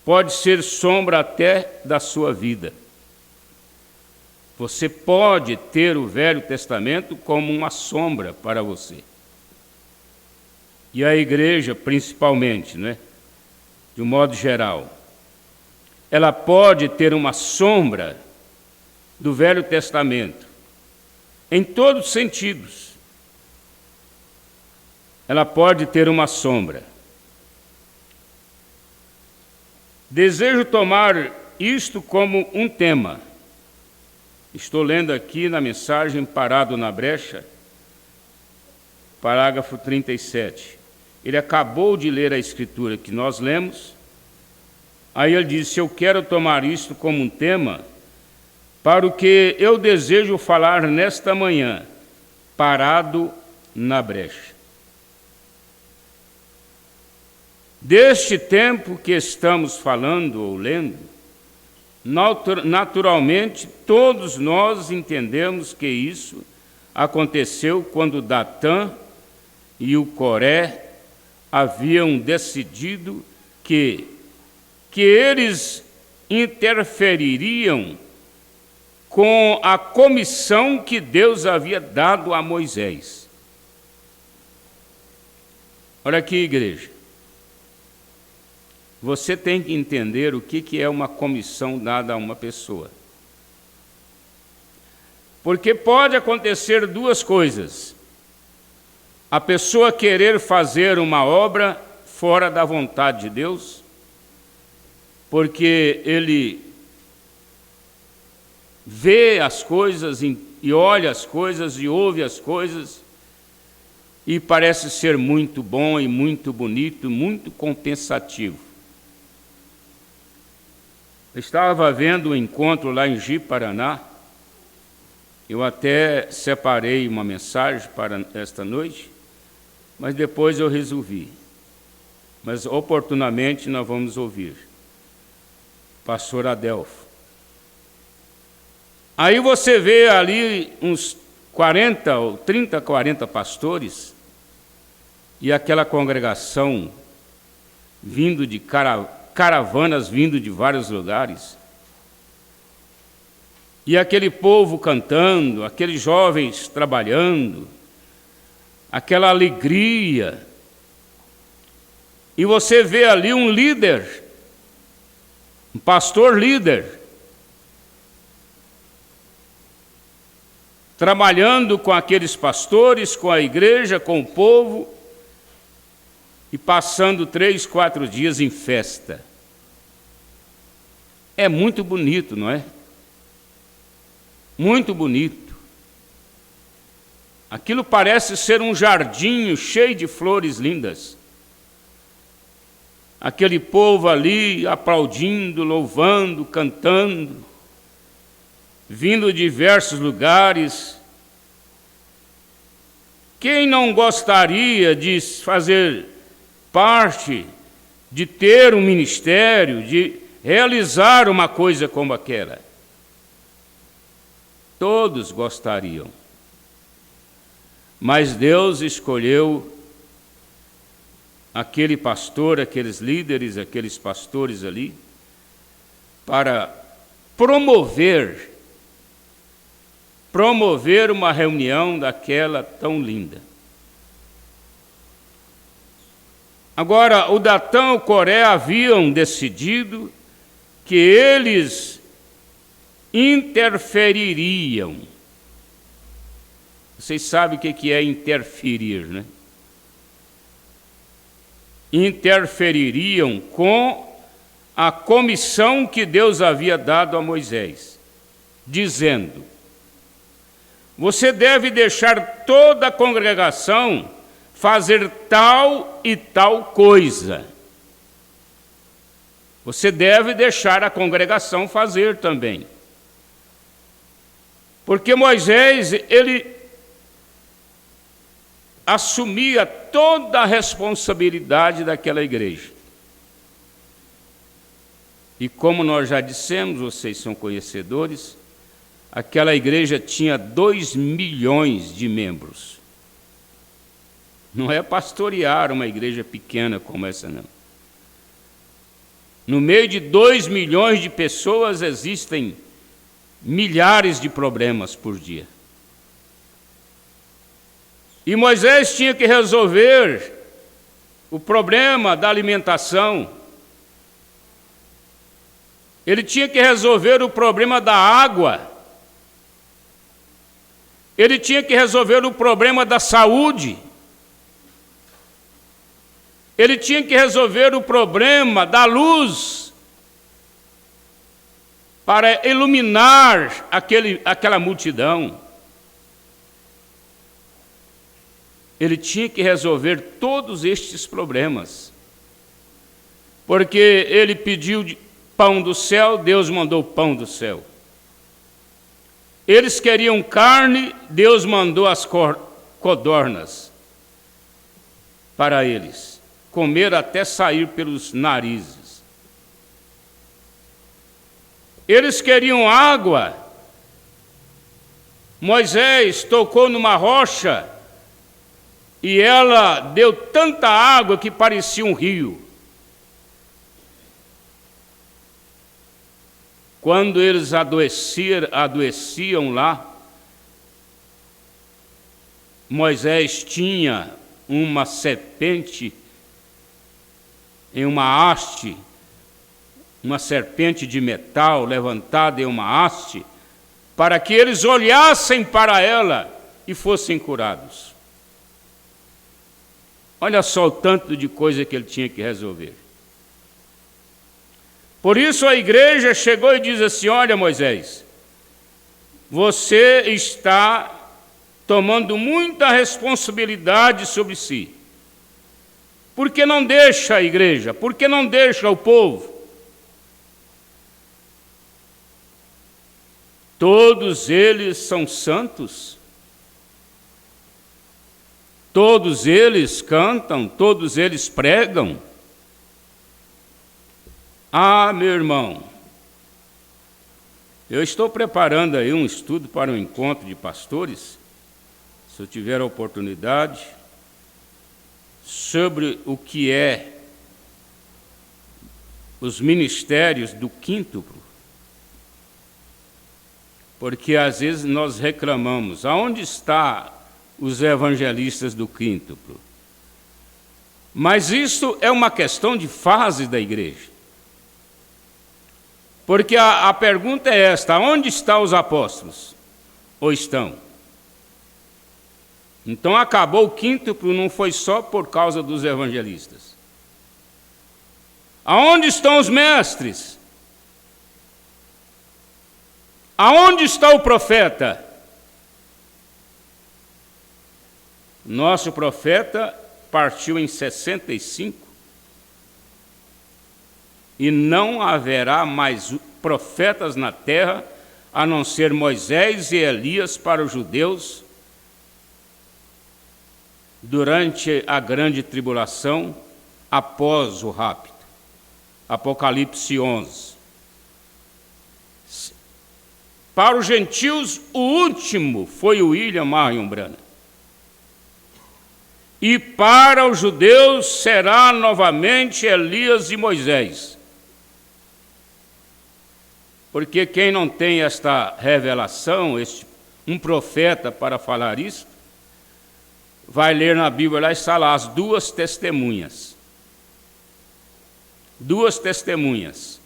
Pode ser sombra até da sua vida. Você pode ter o Velho Testamento como uma sombra para você. E a igreja, principalmente, né? de um modo geral, ela pode ter uma sombra do Velho Testamento, em todos os sentidos. Ela pode ter uma sombra. Desejo tomar isto como um tema. Estou lendo aqui na mensagem Parado na Brecha, parágrafo 37. Ele acabou de ler a escritura que nós lemos. Aí ele disse: eu quero tomar isto como um tema para o que eu desejo falar nesta manhã, parado na brecha. Deste tempo que estamos falando ou lendo, naturalmente todos nós entendemos que isso aconteceu quando Datã e o Coré haviam decidido que eles interfeririam com a comissão que Deus havia dado a Moisés. Olha aqui, igreja. Você tem que entender o que é uma comissão dada a uma pessoa. Porque pode acontecer duas coisas. A pessoa querer fazer uma obra fora da vontade de Deus, porque ele vê as coisas e olha as coisas e ouve as coisas e parece ser muito bom e muito bonito, muito compensativo. Eu estava vendo um encontro lá em Ji-Paraná. Eu até separei uma mensagem para esta noite, mas depois eu resolvi. Mas oportunamente nós vamos ouvir. Pastor Adelfo. Aí você vê ali uns 40 ou 30, 40 pastores e aquela congregação vindo de caravanas vindo de vários lugares. E aquele povo cantando, aqueles jovens trabalhando, aquela alegria. E você vê ali um líder, um pastor líder, trabalhando com aqueles pastores, com a igreja, com o povo, e passando 3, 4 dias em festa. É muito bonito, não é? Muito bonito. Aquilo parece ser um jardim cheio de flores lindas. Aquele povo ali aplaudindo, louvando, cantando, vindo de diversos lugares. Quem não gostaria de fazer parte, de ter um ministério, de realizar uma coisa como aquela? Todos gostariam. Mas Deus escolheu aquele pastor, aqueles líderes, aqueles pastores ali, para promover uma reunião daquela tão linda. Agora, o Datã e o Coré haviam decidido que eles interfeririam. Vocês sabem o que é interferir, né? Interfeririam com a comissão que Deus havia dado a Moisés, dizendo: você deve deixar toda a congregação fazer tal e tal coisa. Você deve deixar a congregação fazer também. Porque Moisés, ele assumia toda a responsabilidade daquela igreja. E como nós já dissemos, vocês são conhecedores, aquela igreja tinha 2 milhões de membros. Não é pastorear uma igreja pequena como essa, não. No meio de 2 milhões de pessoas existem milhares de problemas por dia. E Moisés tinha que resolver o problema da alimentação, Ele tinha que resolver o problema da água. Ele tinha que resolver o problema da saúde. Ele tinha que resolver o problema da luz para iluminar aquela multidão. Ele tinha que resolver todos estes problemas. Porque ele pediu pão do céu, Deus mandou pão do céu. Eles queriam carne, Deus mandou as codornas para eles comer até sair pelos narizes. Eles queriam água. Moisés tocou numa rocha e ela deu tanta água que parecia um rio. Quando eles adoeciam lá, Moisés tinha uma serpente em uma haste, uma serpente de metal levantada em uma haste, para que eles olhassem para ela e fossem curados. Olha só o tanto de coisa que ele tinha que resolver. Por isso a igreja chegou e diz assim: olha, Moisés, você está tomando muita responsabilidade sobre si. Por que não deixa a igreja? Por que não deixa o povo? Todos eles são santos. Todos eles cantam, todos eles pregam. Ah, meu irmão, eu estou preparando aí um estudo para um encontro de pastores, se eu tiver a oportunidade, sobre o que é os ministérios do quíntuplo. Porque às vezes nós reclamamos, aonde estão os evangelistas do quíntuplo? Mas isso é uma questão de fase da igreja. Porque a pergunta é esta: onde estão os apóstolos? Ou estão? Então acabou o quíntuplo, não foi só por causa dos evangelistas. Aonde estão os mestres? Aonde está o profeta? Nosso profeta partiu em 65. E não haverá mais profetas na terra, a não ser Moisés e Elias para os judeus, durante a grande tribulação, após o rapto. Apocalipse 11. Para os gentios, o último foi o William Marion Branham. E para os judeus será novamente Elias e Moisés. Porque quem não tem esta revelação, um profeta para falar isso, vai ler na Bíblia, lá está lá, as duas testemunhas. Duas testemunhas.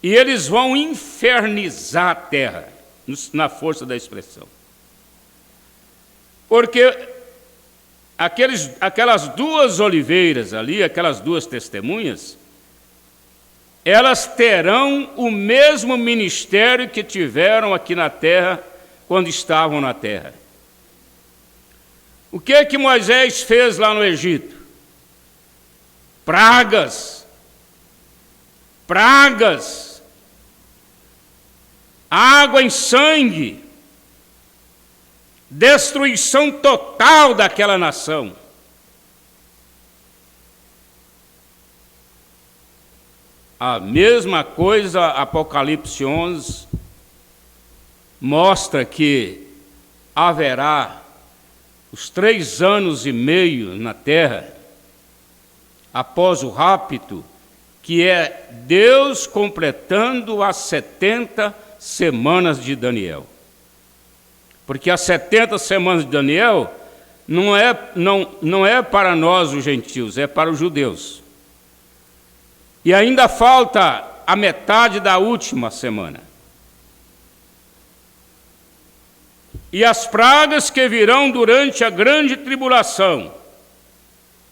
E eles vão infernizar a terra, na força da expressão. Porque aquelas duas oliveiras ali, aquelas duas testemunhas, elas terão o mesmo ministério que tiveram aqui na terra, quando estavam na terra. O que é que Moisés fez lá no Egito? Pragas. Pragas. Água em sangue. Destruição total daquela nação. A mesma coisa, Apocalipse 11, mostra que haverá os 3 anos e meio na terra, após o rapto, que é Deus completando as 70 semanas de Daniel. Porque as 70 semanas de Daniel não é para nós, os gentios, é para os judeus. E ainda falta a metade da última semana. E as pragas que virão durante a grande tribulação,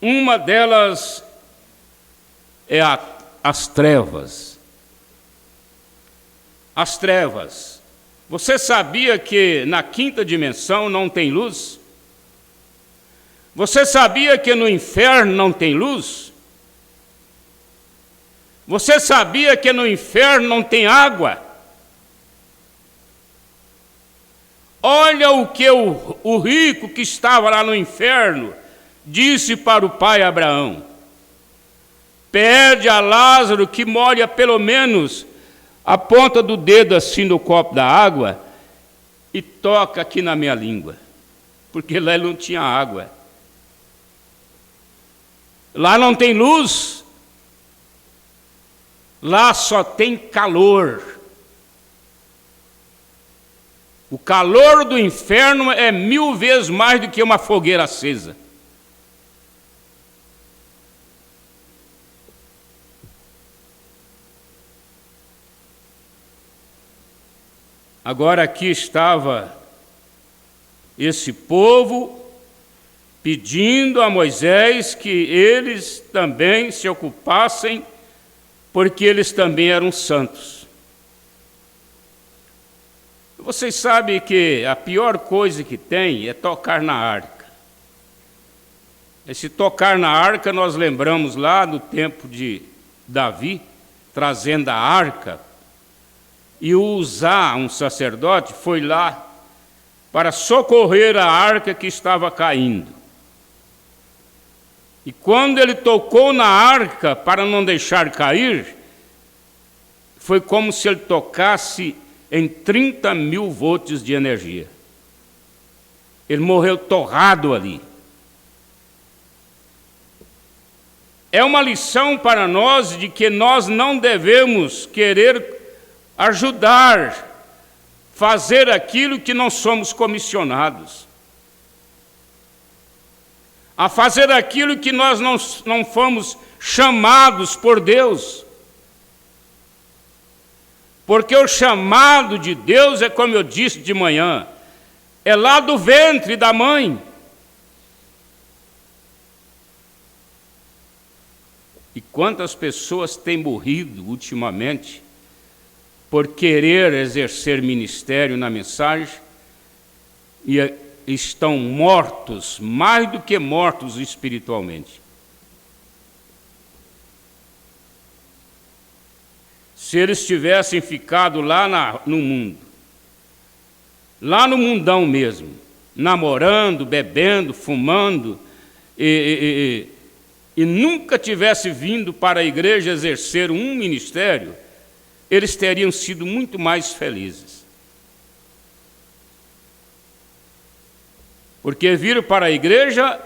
uma delas é as trevas. As trevas. Você sabia que na quinta dimensão não tem luz? Você sabia que no inferno não tem luz? Você sabia que no inferno não tem água? Olha o que o rico que estava lá no inferno disse para o pai Abraão: pede a Lázaro que molhe pelo menos a ponta do dedo assim no copo da água e toca aqui na minha língua, porque lá ele não tinha água. Lá não tem luz, lá só tem calor. O calor do inferno é 1000 vezes mais do que uma fogueira acesa. Agora aqui estava esse povo pedindo a Moisés que eles também se ocupassem, porque eles também eram santos. Vocês sabem que a pior coisa que tem é tocar na arca. Esse tocar na arca nós lembramos lá no tempo de Davi, trazendo a arca, e o Uzá, um sacerdote, foi lá para socorrer a arca que estava caindo. E quando ele tocou na arca para não deixar cair, foi como se ele tocasse em 30.000 volts de energia. Ele morreu torrado ali. É uma lição para nós de que nós não devemos querer ajudar, fazer aquilo que não somos comissionados, a fazer aquilo que nós não fomos chamados por Deus. Porque o chamado de Deus é, como eu disse de manhã, é lá do ventre da mãe. E quantas pessoas têm morrido ultimamente por querer exercer ministério na mensagem e estão mortos, mais do que mortos espiritualmente. Se eles tivessem ficado lá no mundo, lá no mundão mesmo, namorando, bebendo, fumando, e nunca tivesse vindo para a igreja exercer um ministério, eles teriam sido muito mais felizes. Porque vir para a igreja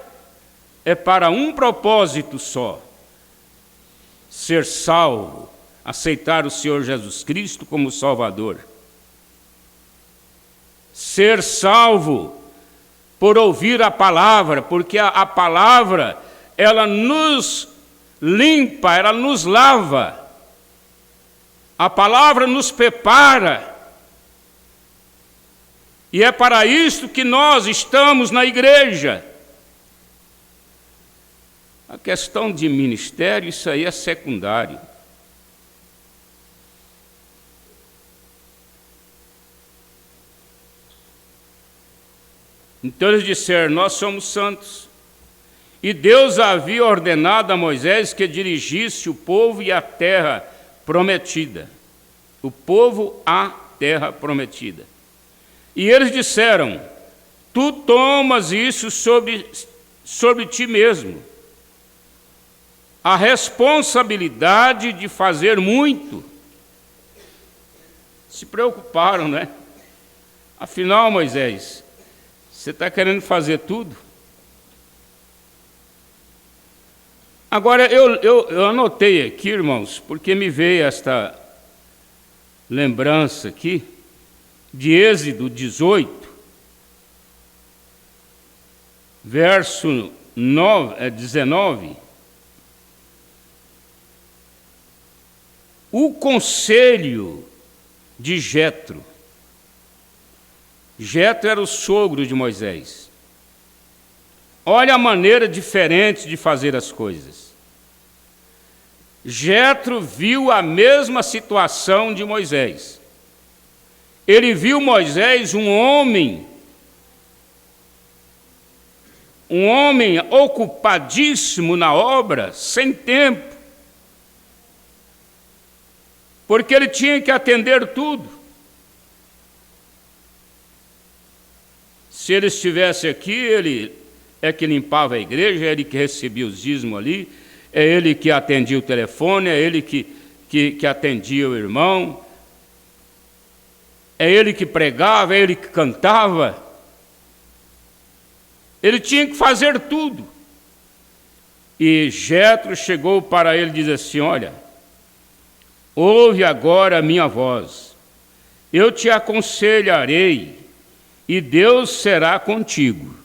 é para um propósito só: ser salvo, aceitar o Senhor Jesus Cristo como Salvador. Ser salvo por ouvir a palavra, porque a palavra, ela nos limpa, ela nos lava. A palavra nos prepara. E é para isso que nós estamos na igreja. A questão de ministério, isso aí é secundário. Então eles disseram: nós somos santos. E Deus havia ordenado a Moisés que dirigisse o povo e a terra prometida. O povo à terra prometida. E eles disseram: tu tomas isso sobre ti mesmo. A responsabilidade de fazer muito. Se preocuparam, né? Afinal, Moisés, você está querendo fazer tudo? Agora, eu anotei aqui, irmãos, porque me veio esta lembrança aqui, de Êxodo 18, verso 19. o conselho de Jetro. Jetro era o sogro de Moisés. Olha a maneira diferente de fazer as coisas. Jetro viu a mesma situação de Moisés. Ele viu Moisés um homem ocupadíssimo na obra, sem tempo, porque ele tinha que atender tudo. Se ele estivesse aqui, ele é que limpava a igreja, é ele que recebia os dízimos ali, é ele que atendia o telefone, é ele que atendia o irmão, é ele que pregava, é ele que cantava. Ele tinha que fazer tudo. E Jetro chegou para ele e disse assim: olha, ouve agora a minha voz, eu te aconselharei e Deus será contigo.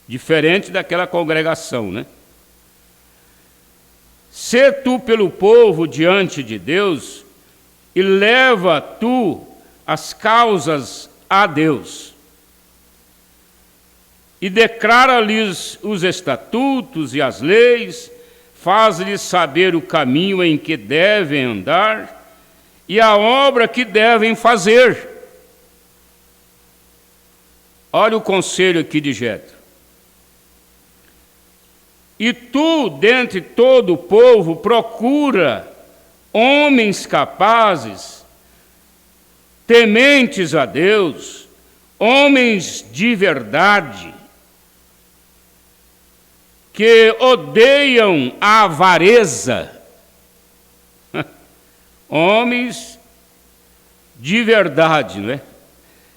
Diferente daquela congregação, né? Sê tu pelo povo diante de Deus e leva tu as causas a Deus. E declara-lhes os estatutos e as leis, faz-lhes saber o caminho em que devem andar e a obra que devem fazer. Olha o conselho aqui de Jetro. E tu, dentre todo o povo, procura homens capazes, tementes a Deus, homens de verdade, que odeiam a avareza. Homens de verdade, não é?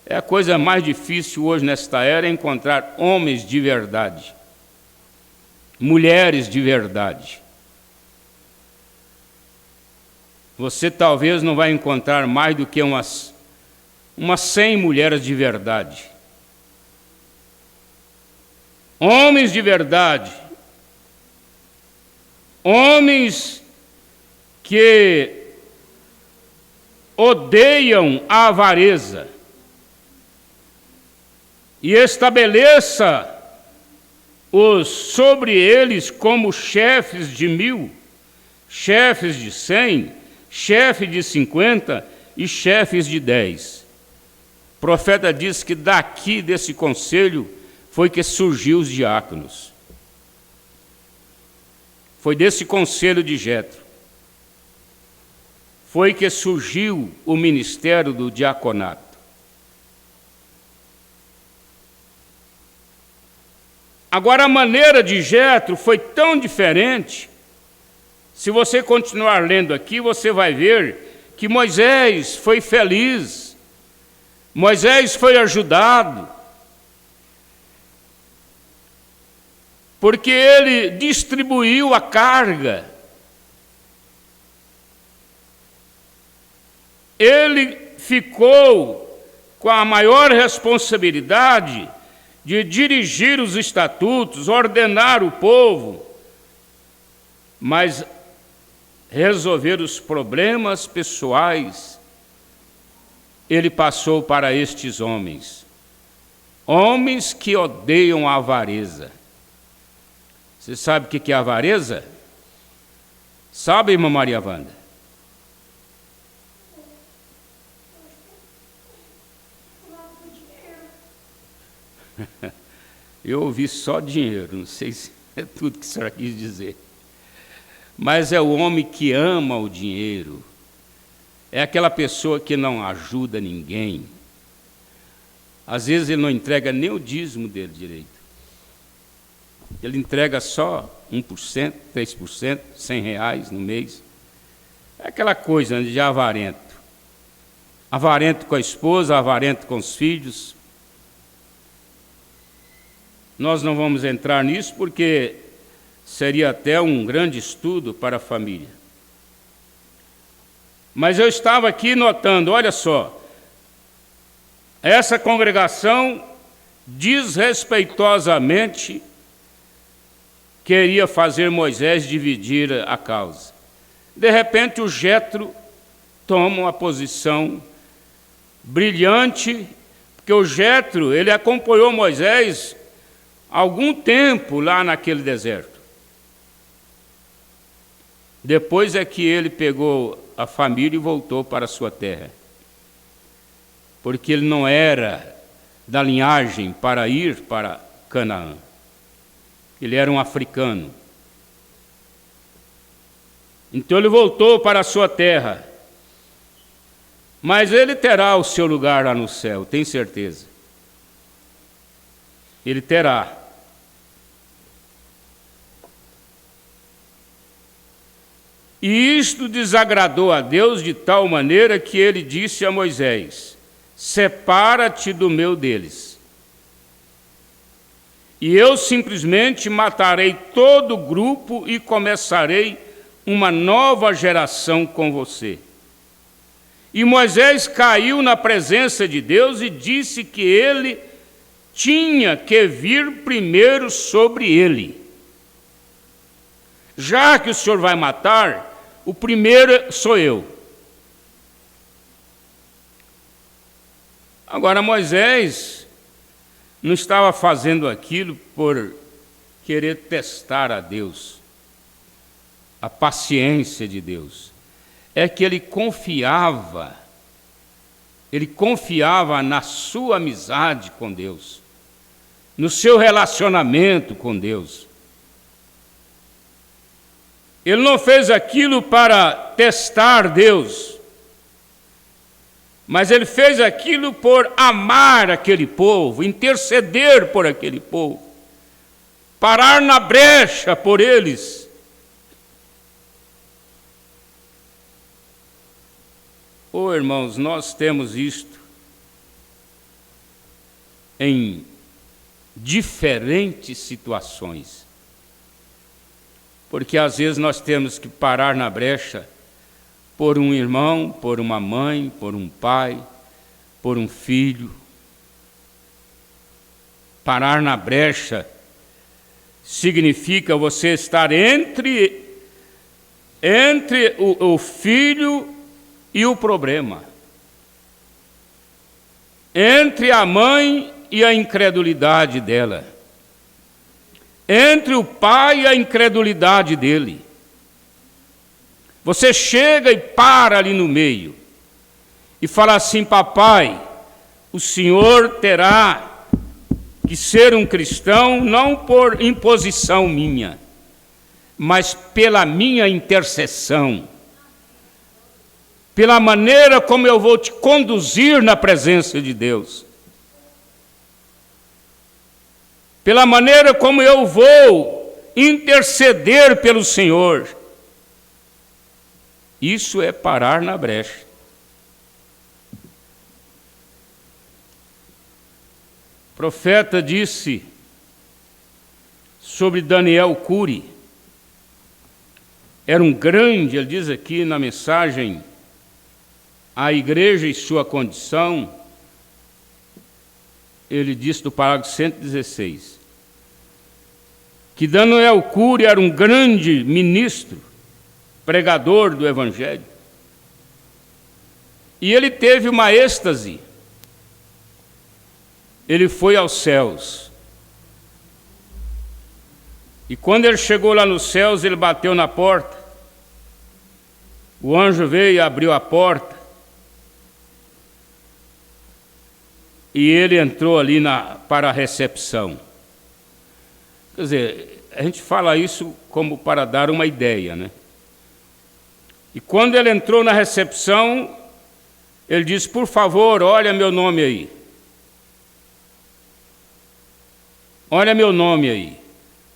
É a coisa mais difícil hoje nesta era, encontrar homens de verdade, mulheres de verdade. Você talvez não vai encontrar mais do que umas 100 mulheres de verdade. Homens de verdade, homens que odeiam a avareza, e estabeleça sobre eles como chefes de 1000, chefes de 100, chefe de 50 e chefes de 10. O profeta diz que daqui desse conselho foi que surgiu os diáconos. Foi desse conselho de Jetro. Foi que surgiu o ministério do diaconato. Agora, a maneira de Jetro foi tão diferente. Se você continuar lendo aqui, você vai ver que Moisés foi feliz, Moisés foi ajudado, porque ele distribuiu a carga. Ele ficou com a maior responsabilidade de dirigir os estatutos, ordenar o povo, mas resolver os problemas pessoais, ele passou para estes homens. Homens que odeiam a avareza. Você sabe o que é avareza? Sabe, irmã Maria Wanda? Eu ouvi só dinheiro, não sei se é tudo que a senhora quis dizer. Mas é o homem que ama o dinheiro. É aquela pessoa que não ajuda ninguém. Às vezes ele não entrega nem o dízimo dele direito. Ele entrega só 1%, 3%, R$100 no mês. É aquela coisa de avarento. Avarento com a esposa, avarento com os filhos. Nós não vamos entrar nisso porque seria até um grande estudo para a família. Mas eu estava aqui notando, olha só, essa congregação desrespeitosamente queria fazer Moisés dividir a causa. De repente o Jetro toma uma posição brilhante, porque o Jetro, ele acompanhou Moisés algum tempo lá naquele deserto. Depois é que ele pegou a família e voltou para a sua terra, porque ele não era da linhagem para ir para Canaã. Ele era um africano. Então ele voltou para a sua terra. Mas ele terá o seu lugar lá no céu, tem certeza. Ele terá. E isto desagradou a Deus de tal maneira que ele disse a Moisés: separa-te do meio deles, e eu simplesmente matarei todo o grupo e começarei uma nova geração com você. E Moisés caiu na presença de Deus e disse que ele tinha que vir primeiro sobre ele. Já que o Senhor vai matar, o primeiro sou eu. Agora, Moisés não estava fazendo aquilo por querer testar a Deus, a paciência de Deus. É que ele confiava na sua amizade com Deus, no seu relacionamento com Deus. Ele não fez aquilo para testar Deus, mas ele fez aquilo por amar aquele povo, interceder por aquele povo, parar na brecha por eles. Oh, irmãos, nós temos isto em diferentes situações, porque às vezes nós temos que parar na brecha por um irmão, por uma mãe, por um pai, por um filho. Parar na brecha significa você estar entre o filho e o problema, entre a mãe e a incredulidade dela, entre o pai e a incredulidade dele. Você chega e para ali no meio e fala assim: papai, o senhor terá que ser um cristão não por imposição minha, mas pela minha intercessão, pela maneira como eu vou te conduzir na presença de Deus, pela maneira como eu vou interceder pelo Senhor. Isso é parar na brecha. O profeta disse sobre Daniel Cury, era um grande, ele diz aqui na mensagem, a igreja e sua condição, ele disse no parágrafo 116, que Daniel Cury era um grande ministro, pregador do Evangelho, e ele teve uma êxtase. Ele foi aos céus, e quando ele chegou lá nos céus, ele bateu na porta, o anjo veio e abriu a porta, e ele entrou ali para a recepção. Quer dizer, a gente fala isso como para dar uma ideia, né? E quando ele entrou na recepção, ele disse: por favor, olha meu nome aí. Olha meu nome aí.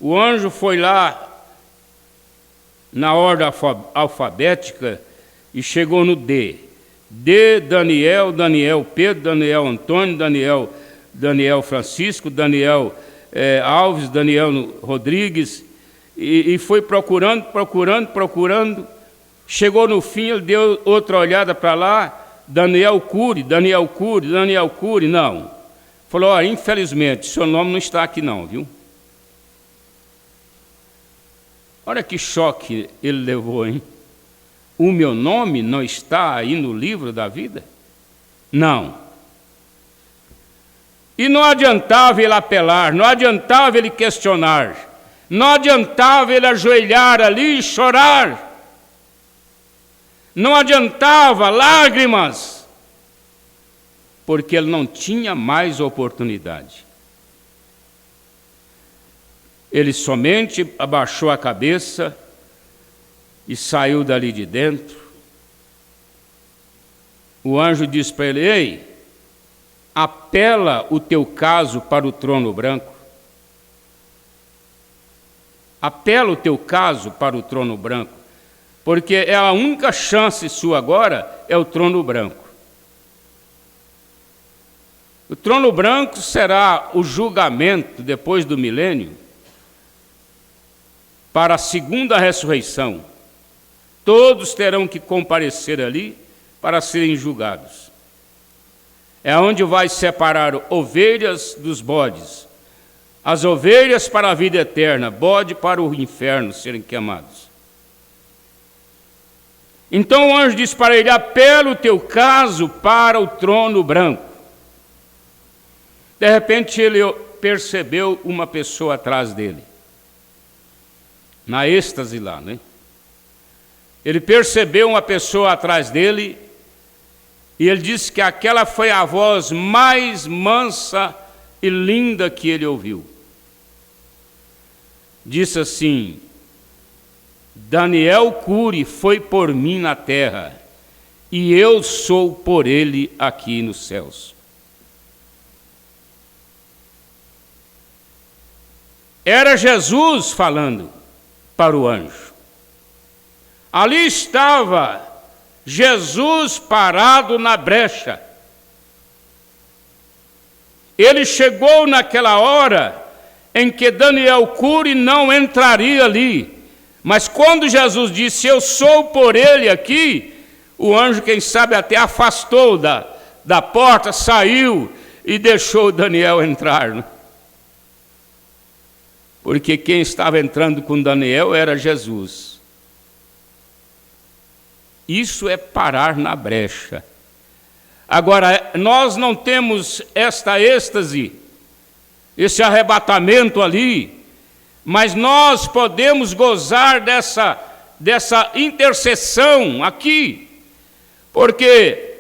O anjo foi lá na ordem alfabética e chegou no D. D, Daniel, Daniel Pedro, Daniel Antônio, Daniel Francisco, Daniel Alves, Daniel Rodrigues, e foi procurando. Chegou no fim, ele deu outra olhada para lá, Daniel Cury, não. Falou: olha, infelizmente, seu nome não está aqui não, viu? Olha que choque ele levou, hein? o meu nome não está aí no livro da vida? Não. E não adiantava ele apelar, não adiantava ele questionar, não adiantava ele ajoelhar ali e chorar, não adiantava lágrimas, porque ele não tinha mais oportunidade. Ele somente abaixou a cabeça e saiu dali de dentro. O anjo disse para ele: ei, apela o teu caso para o trono branco. Apela o teu caso para o trono branco, porque é a única chance sua agora, é o trono branco. O trono branco será o julgamento depois do milênio para a segunda ressurreição. Todos terão que comparecer ali para serem julgados. É onde vai separar ovelhas dos bodes. As ovelhas para a vida eterna, bode para o inferno serem queimados. Então o anjo disse para ele: apela o teu caso para o trono branco. De repente ele percebeu uma pessoa atrás dele. Na êxtase lá, né? Ele percebeu uma pessoa atrás dele e ele disse que aquela foi a voz mais mansa e linda que ele ouviu. Disse assim: Daniel Cury foi por mim na terra, e eu sou por ele aqui nos céus. Era Jesus falando para o anjo. Ali estava Jesus parado na brecha. Ele chegou naquela hora em que Daniel Cury não entraria ali. Mas quando Jesus disse: eu sou por ele aqui, o anjo, quem sabe, até afastou da porta, saiu e deixou Daniel entrar. Porque quem estava entrando com Daniel era Jesus. Isso é parar na brecha. Agora, nós não temos esta êxtase, esse arrebatamento ali, mas nós podemos gozar dessa intercessão aqui, porque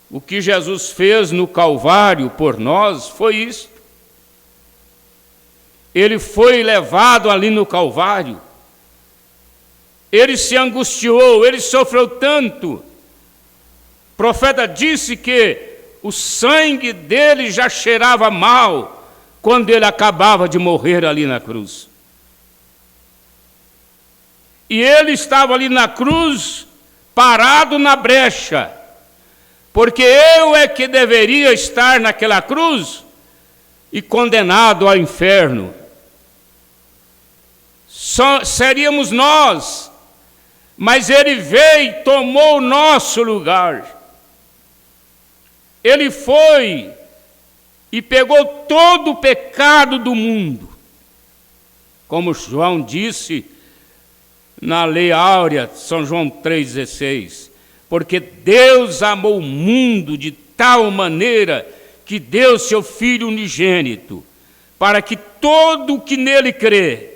o que Jesus fez no Calvário por nós foi isso. Ele foi levado ali no Calvário, ele se angustiou, ele sofreu tanto. O profeta disse que o sangue dele já cheirava mal quando ele acabava de morrer ali na cruz. E ele estava ali na cruz, parado na brecha, porque eu é que deveria estar naquela cruz e condenado ao inferno. Seríamos nós, mas ele veio e tomou o nosso lugar. Ele foi e pegou todo o pecado do mundo. Como João disse na lei áurea, São João 3,16, porque Deus amou o mundo de tal maneira que deu seu Filho unigênito, para que todo o que nele crê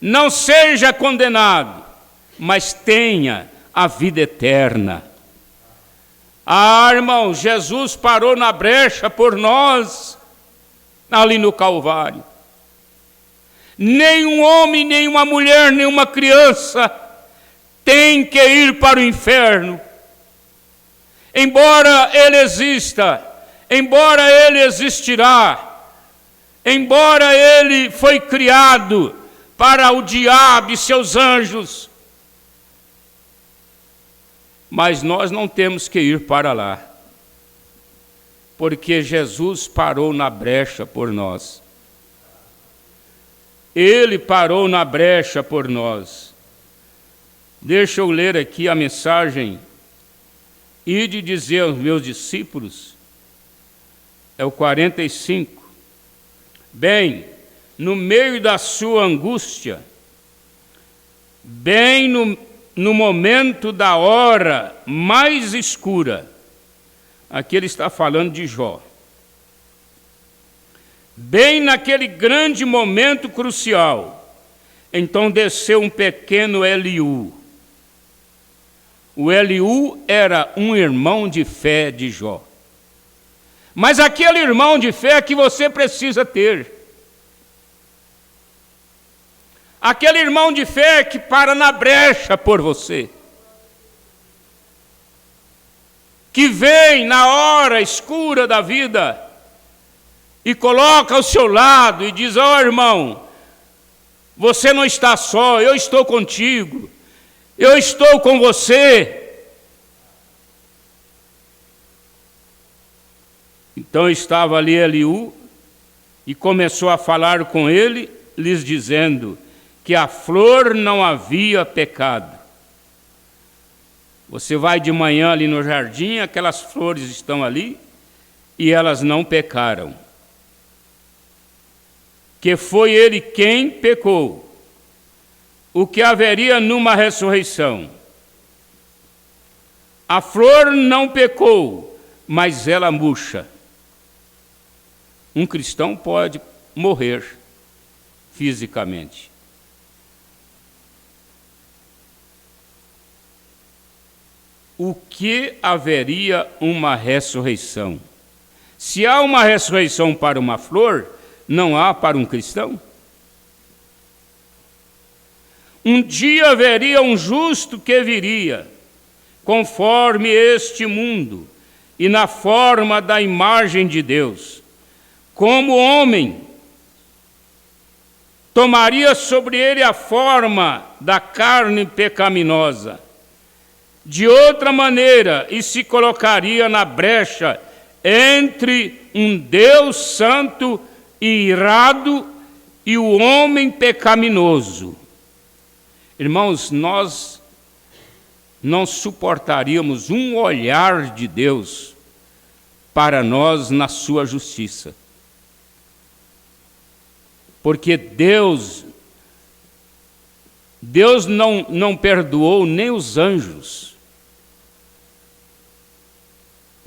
não seja condenado, mas tenha a vida eterna. Ah, irmão, Jesus parou na brecha por nós, ali no Calvário. Nenhum homem, nenhuma mulher, nenhuma criança tem que ir para o inferno. Embora ele exista, embora ele existirá, embora ele foi criado para o diabo e seus anjos, mas nós não temos que ir para lá, porque Jesus parou na brecha por nós. Ele parou na brecha por nós. Deixa eu ler aqui a mensagem. Ide dizer aos meus discípulos, é o 45. Bem, no meio da sua angústia, bem no momento da hora mais escura. Aqui ele está falando de Jó. Bem naquele grande momento crucial, então desceu um pequeno Eliú. O Eliú era um irmão de fé de Jó. Mas aquele irmão de fé que você precisa ter. Aquele irmão de fé que para na brecha por você. Que vem na hora escura da vida e coloca ao seu lado e diz: ó irmão, você não está só, eu estou contigo, eu estou com você. Então estava ali Eliú e começou a falar com ele, lhes dizendo que a flor não havia pecado. Você vai de manhã ali no jardim, aquelas flores estão ali e elas não pecaram. Que foi ele quem pecou. O que haveria numa ressurreição? A flor não pecou, mas ela murcha. Um cristão pode morrer fisicamente. O que haveria uma ressurreição? Se há uma ressurreição para uma flor, não há para um cristão? Um dia haveria um justo que viria, conforme este mundo, e na forma da imagem de Deus. Como homem, tomaria sobre ele a forma da carne pecaminosa. De outra maneira, e se colocaria na brecha entre um Deus santo e irado e o homem pecaminoso. Irmãos, nós não suportaríamos um olhar de Deus para nós na sua justiça. Porque Deus não perdoou nem os anjos.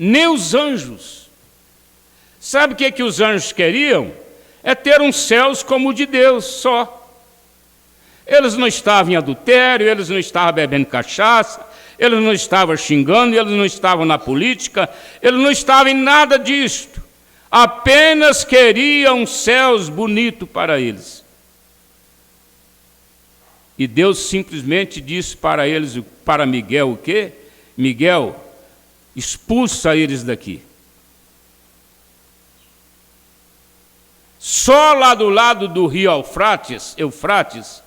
Nem os anjos. Sabe o que os anjos queriam? É ter uns céus como o de Deus, só. Eles não estavam em adultério, eles não estavam bebendo cachaça, eles não estavam xingando, eles não estavam na política, eles não estavam em nada disto. Apenas queriam céus bonitos para eles. E Deus simplesmente disse para eles, para Miguel, o quê? Miguel, expulsa eles daqui. Só lá do lado do rio Eufrates,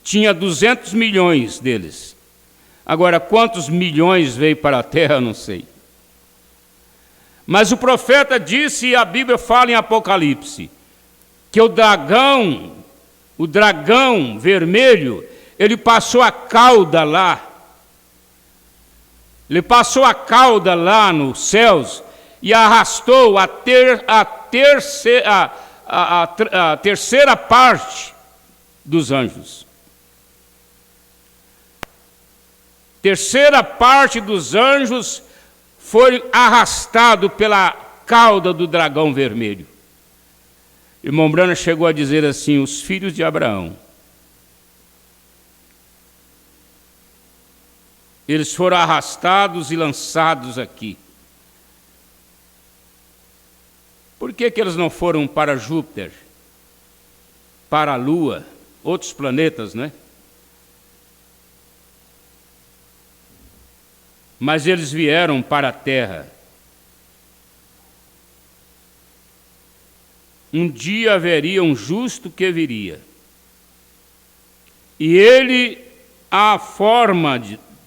tinha 200 milhões deles. Agora, quantos milhões veio para a terra, eu não sei. Mas o profeta disse, e a Bíblia fala em Apocalipse, que o dragão vermelho, ele passou a cauda lá. Ele passou a cauda lá nos céus e arrastou a terceira parte dos anjos. Terceira parte dos anjos foi arrastado pela cauda do dragão vermelho. Irmão Branham chegou a dizer assim, os filhos de Abraão, eles foram arrastados e lançados aqui. Por que eles não foram para Júpiter, para a Lua, outros planetas, né? Mas eles vieram para a Terra. Um dia haveria um justo que viria. E ele, a forma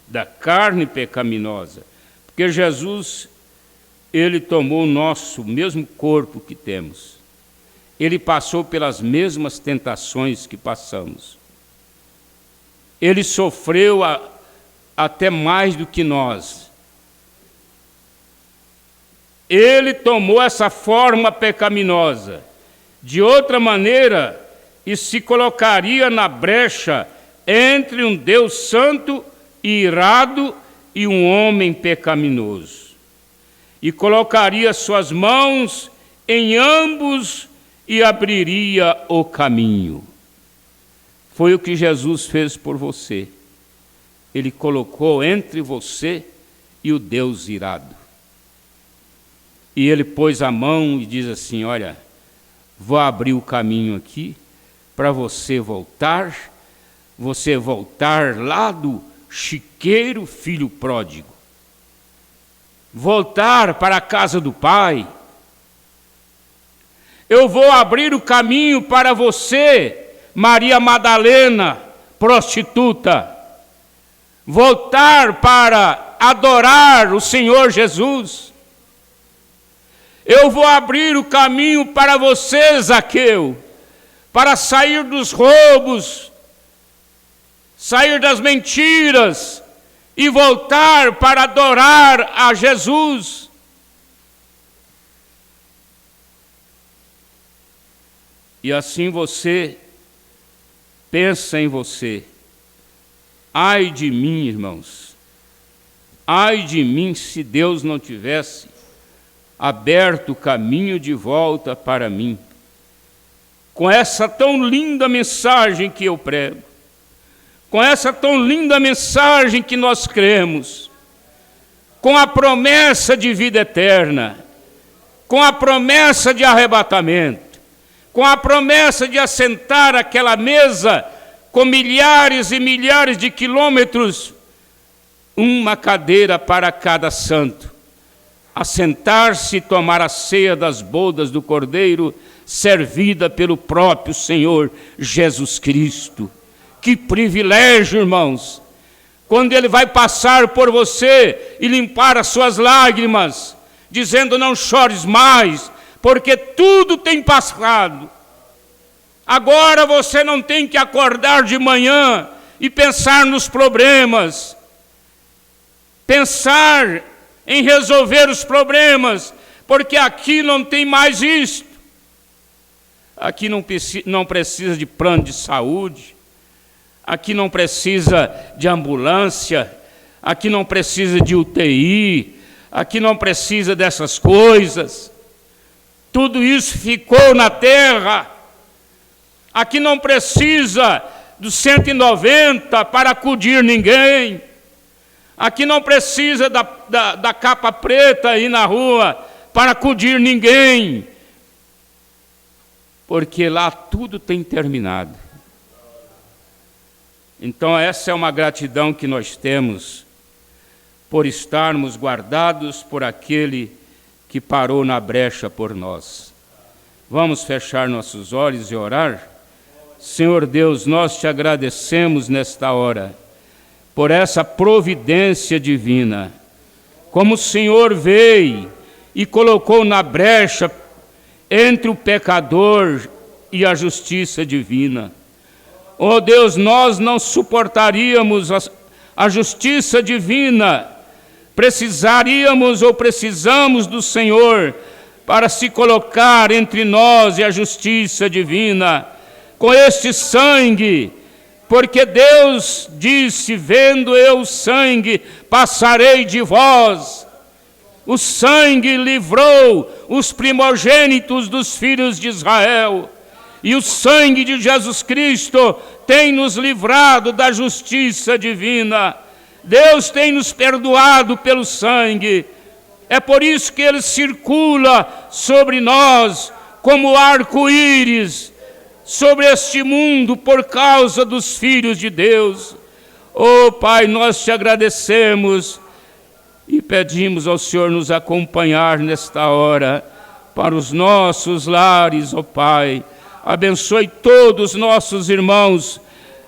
da carne pecaminosa, porque Jesus, ele tomou o nosso mesmo corpo que temos. Ele passou pelas mesmas tentações que passamos. Ele sofreu até mais do que nós. Ele tomou essa forma pecaminosa. De outra maneira, e se colocaria na brecha entre um Deus santo e irado e um homem pecaminoso. E colocaria suas mãos em ambos e abriria o caminho. Foi o que Jesus fez por você. Ele colocou entre você e o Deus irado. E ele pôs a mão e diz assim: olha, vou abrir o caminho aqui para você voltar lá do chiqueiro filho pródigo, voltar para a casa do Pai. Eu vou abrir o caminho para você, Maria Madalena, prostituta, voltar para adorar o Senhor Jesus. Eu vou abrir o caminho para você, Zaqueu, para sair dos roubos, sair das mentiras e voltar para adorar a Jesus. E assim você pensa em você: ai de mim, irmãos, ai de mim se Deus não tivesse aberto o caminho de volta para mim. Com essa tão linda mensagem que eu prego, com essa tão linda mensagem que nós cremos, com a promessa de vida eterna, com a promessa de arrebatamento, com a promessa de assentar aquela mesa com milhares e milhares de quilômetros, uma cadeira para cada santo, assentar-se e tomar a ceia das bodas do Cordeiro, servida pelo próprio Senhor Jesus Cristo. Que privilégio, irmãos, quando Ele vai passar por você e limpar as suas lágrimas, dizendo: não chores mais, porque tudo tem passado. Agora você não tem que acordar de manhã e pensar nos problemas, pensar em resolver os problemas, porque aqui não tem mais isto. Aqui não precisa de plano de saúde, aqui não precisa de ambulância, aqui não precisa de UTI, aqui não precisa dessas coisas. Tudo isso ficou na terra. Aqui não precisa dos 190 para acudir ninguém. Aqui não precisa da capa preta aí na rua para acudir ninguém. Porque lá tudo tem terminado. Então essa é uma gratidão que nós temos por estarmos guardados por aquele que parou na brecha por nós. Vamos fechar nossos olhos e orar? Senhor Deus, nós te agradecemos nesta hora por essa providência divina. Como o Senhor veio e colocou na brecha entre o pecador e a justiça divina. Oh Deus, nós não suportaríamos a justiça divina, precisamos do Senhor para se colocar entre nós e a justiça divina, com este sangue, porque Deus disse: vendo eu o sangue, passarei de vós. O sangue livrou os primogênitos dos filhos de Israel, e o sangue de Jesus Cristo tem nos livrado da justiça divina. Deus tem nos perdoado pelo sangue. É por isso que Ele circula sobre nós como arco-íris sobre este mundo, por causa dos filhos de Deus. Oh Pai, nós te agradecemos e pedimos ao Senhor nos acompanhar nesta hora para os nossos lares, oh Pai. Abençoe todos os nossos irmãos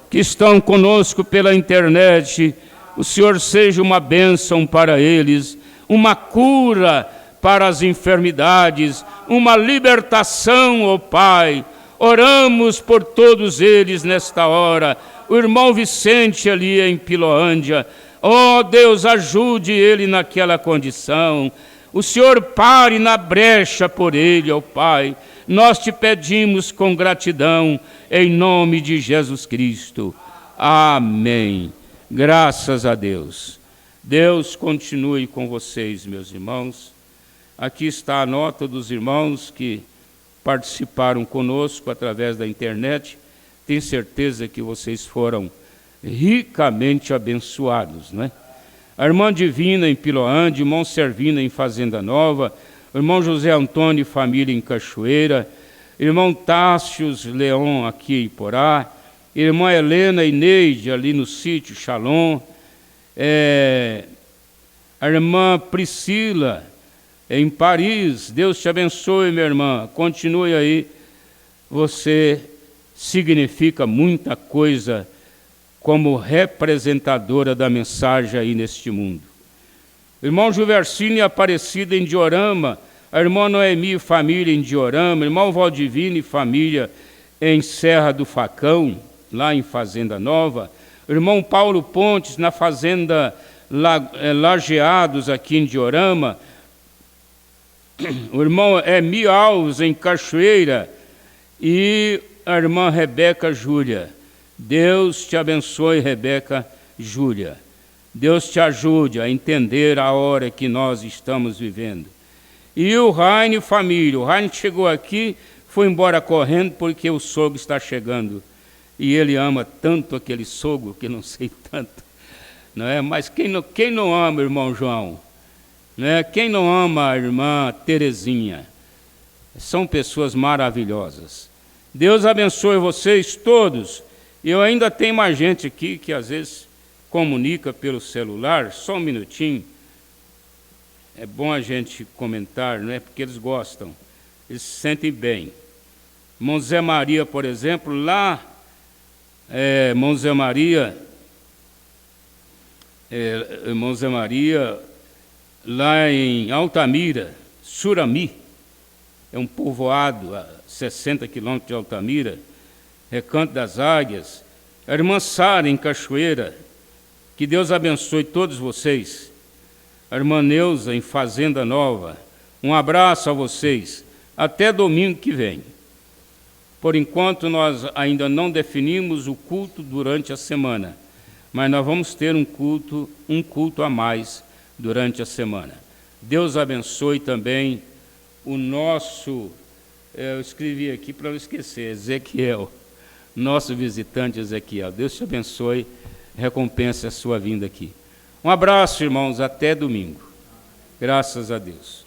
que estão conosco pela internet. O Senhor seja uma bênção para eles, uma cura para as enfermidades, uma libertação, ó Pai. Oramos por todos eles nesta hora. O irmão Vicente ali em Piloândia, ó Deus, ajude ele naquela condição. O Senhor pare na brecha por ele, ó Pai. Nós te pedimos com gratidão, em nome de Jesus Cristo. Amém. Graças a Deus. Deus continue com vocês, meus irmãos. Aqui está a nota dos irmãos que participaram conosco através da internet. Tenho certeza que vocês foram ricamente abençoados, né? A irmã Divina em Piloândia, irmão Servino em Fazenda Nova, o irmão José Antônio e família em Cachoeira, irmão Tássios Leão aqui em Iporá, irmã Helena e Neide ali no sítio Shalom, a irmã Priscila em Paris. Deus te abençoe, minha irmã, continue aí, você significa muita coisa como representadora da mensagem aí neste mundo. Irmão Juversino e Aparecida em Diorama, a irmã Noemi e família em Diorama, irmão Valdivino e família em Serra do Facão, lá em Fazenda Nova, irmão Paulo Pontes na Fazenda Lajeados aqui em Diorama, o irmão Emi Alves em Cachoeira e a irmã Rebeca Júlia. Deus te abençoe, Rebeca Júlia. Deus te ajude a entender a hora que nós estamos vivendo. E o Raine família. O Raine chegou aqui, foi embora correndo porque o sogro está chegando. E ele ama tanto aquele sogro que não sei tanto. Não é? Mas quem não ama, irmão João? Não é? Quem não ama a irmã Terezinha? São pessoas maravilhosas. Deus abençoe vocês todos. Eu ainda tenho mais gente aqui que às vezes comunica pelo celular. Só um minutinho. É bom a gente comentar, não é? Porque eles gostam, eles se sentem bem. Irmão Zé Maria, por exemplo, lá, irmão Zé Maria, lá em Altamira, Surami, é um povoado a 60 quilômetros de Altamira, Recanto das Águias, a irmã Sara em Cachoeira, que Deus abençoe todos vocês, a irmã Neuza em Fazenda Nova, um abraço a vocês, até domingo que vem. Por enquanto nós ainda não definimos o culto durante a semana, mas nós vamos ter um culto a mais durante a semana. Deus abençoe também o nosso, eu escrevi aqui para não esquecer, Ezequiel, nosso visitante Ezequiel. Deus te abençoe, recompense a sua vinda aqui. Um abraço, irmãos, até domingo. Graças a Deus.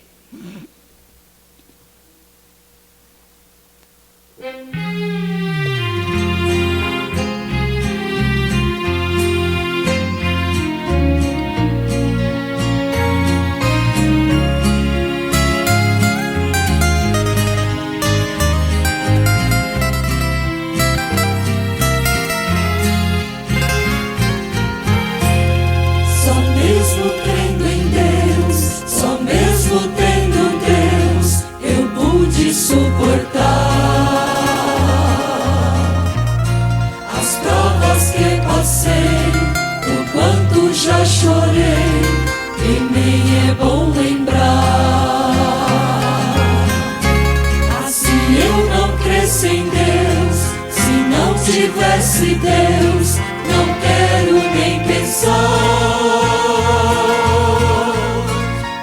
tivesse Deus, não quero nem pensar.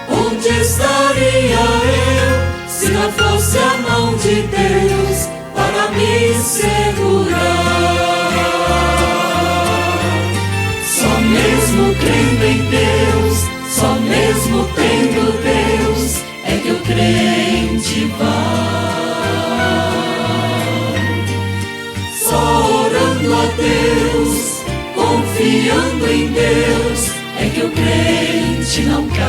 Onde estaria eu se não fosse a mão de Deus para me segurar? Só mesmo crendo em Deus, só mesmo tendo Deus, é que o crente vai. Orando a Deus, confiando em Deus, é que o crente não cai.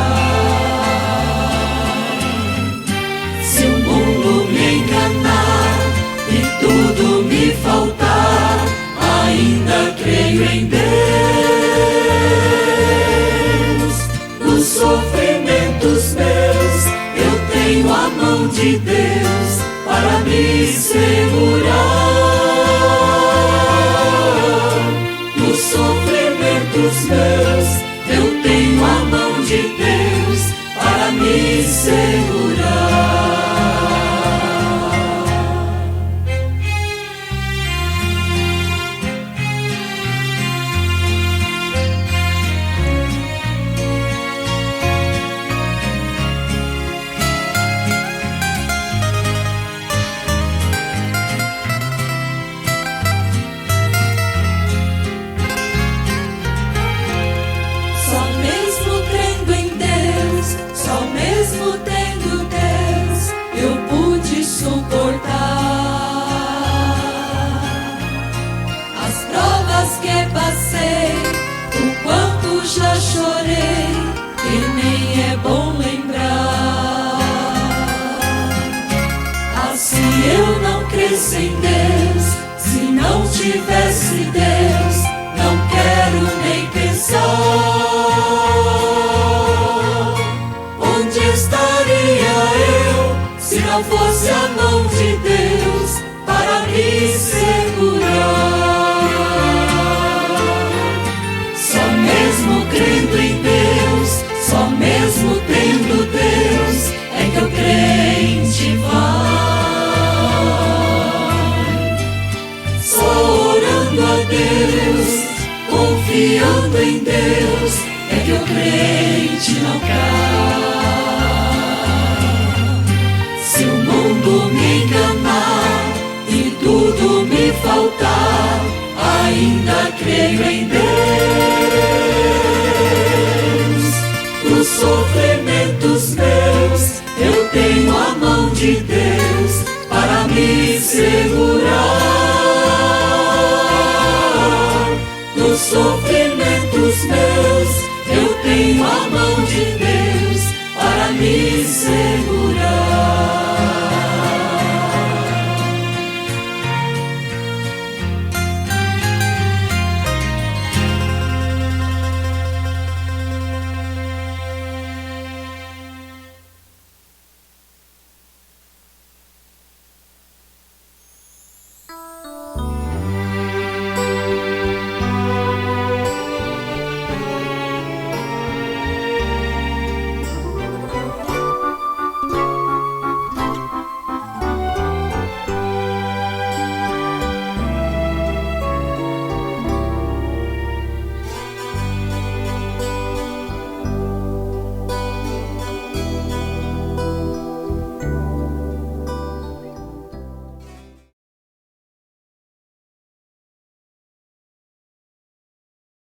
Se o mundo me enganar e tudo me faltar, ainda creio em Deus. Nos sofrimentos meus, eu tenho a mão de Deus para me segurar. Nos sofrimentos meus, eu tenho a mão de Deus para me segurar. tivesse Deus, não quero nem pensar. Onde estaria eu se não fosse a mão de Deus para me segurar? Só mesmo crendo em Deus, só mesmo tendo Deus, é que o crente vai. Só orando a Deus, confiando em Deus, é que o crente não cai. Se o mundo me enganar e tudo me faltar, ainda creio em Deus. Dos sofrimentos meus, eu tenho a mão de Deus para me segurar. Dos sofrimentos meus, eu tenho a mão de Deus para me segurar.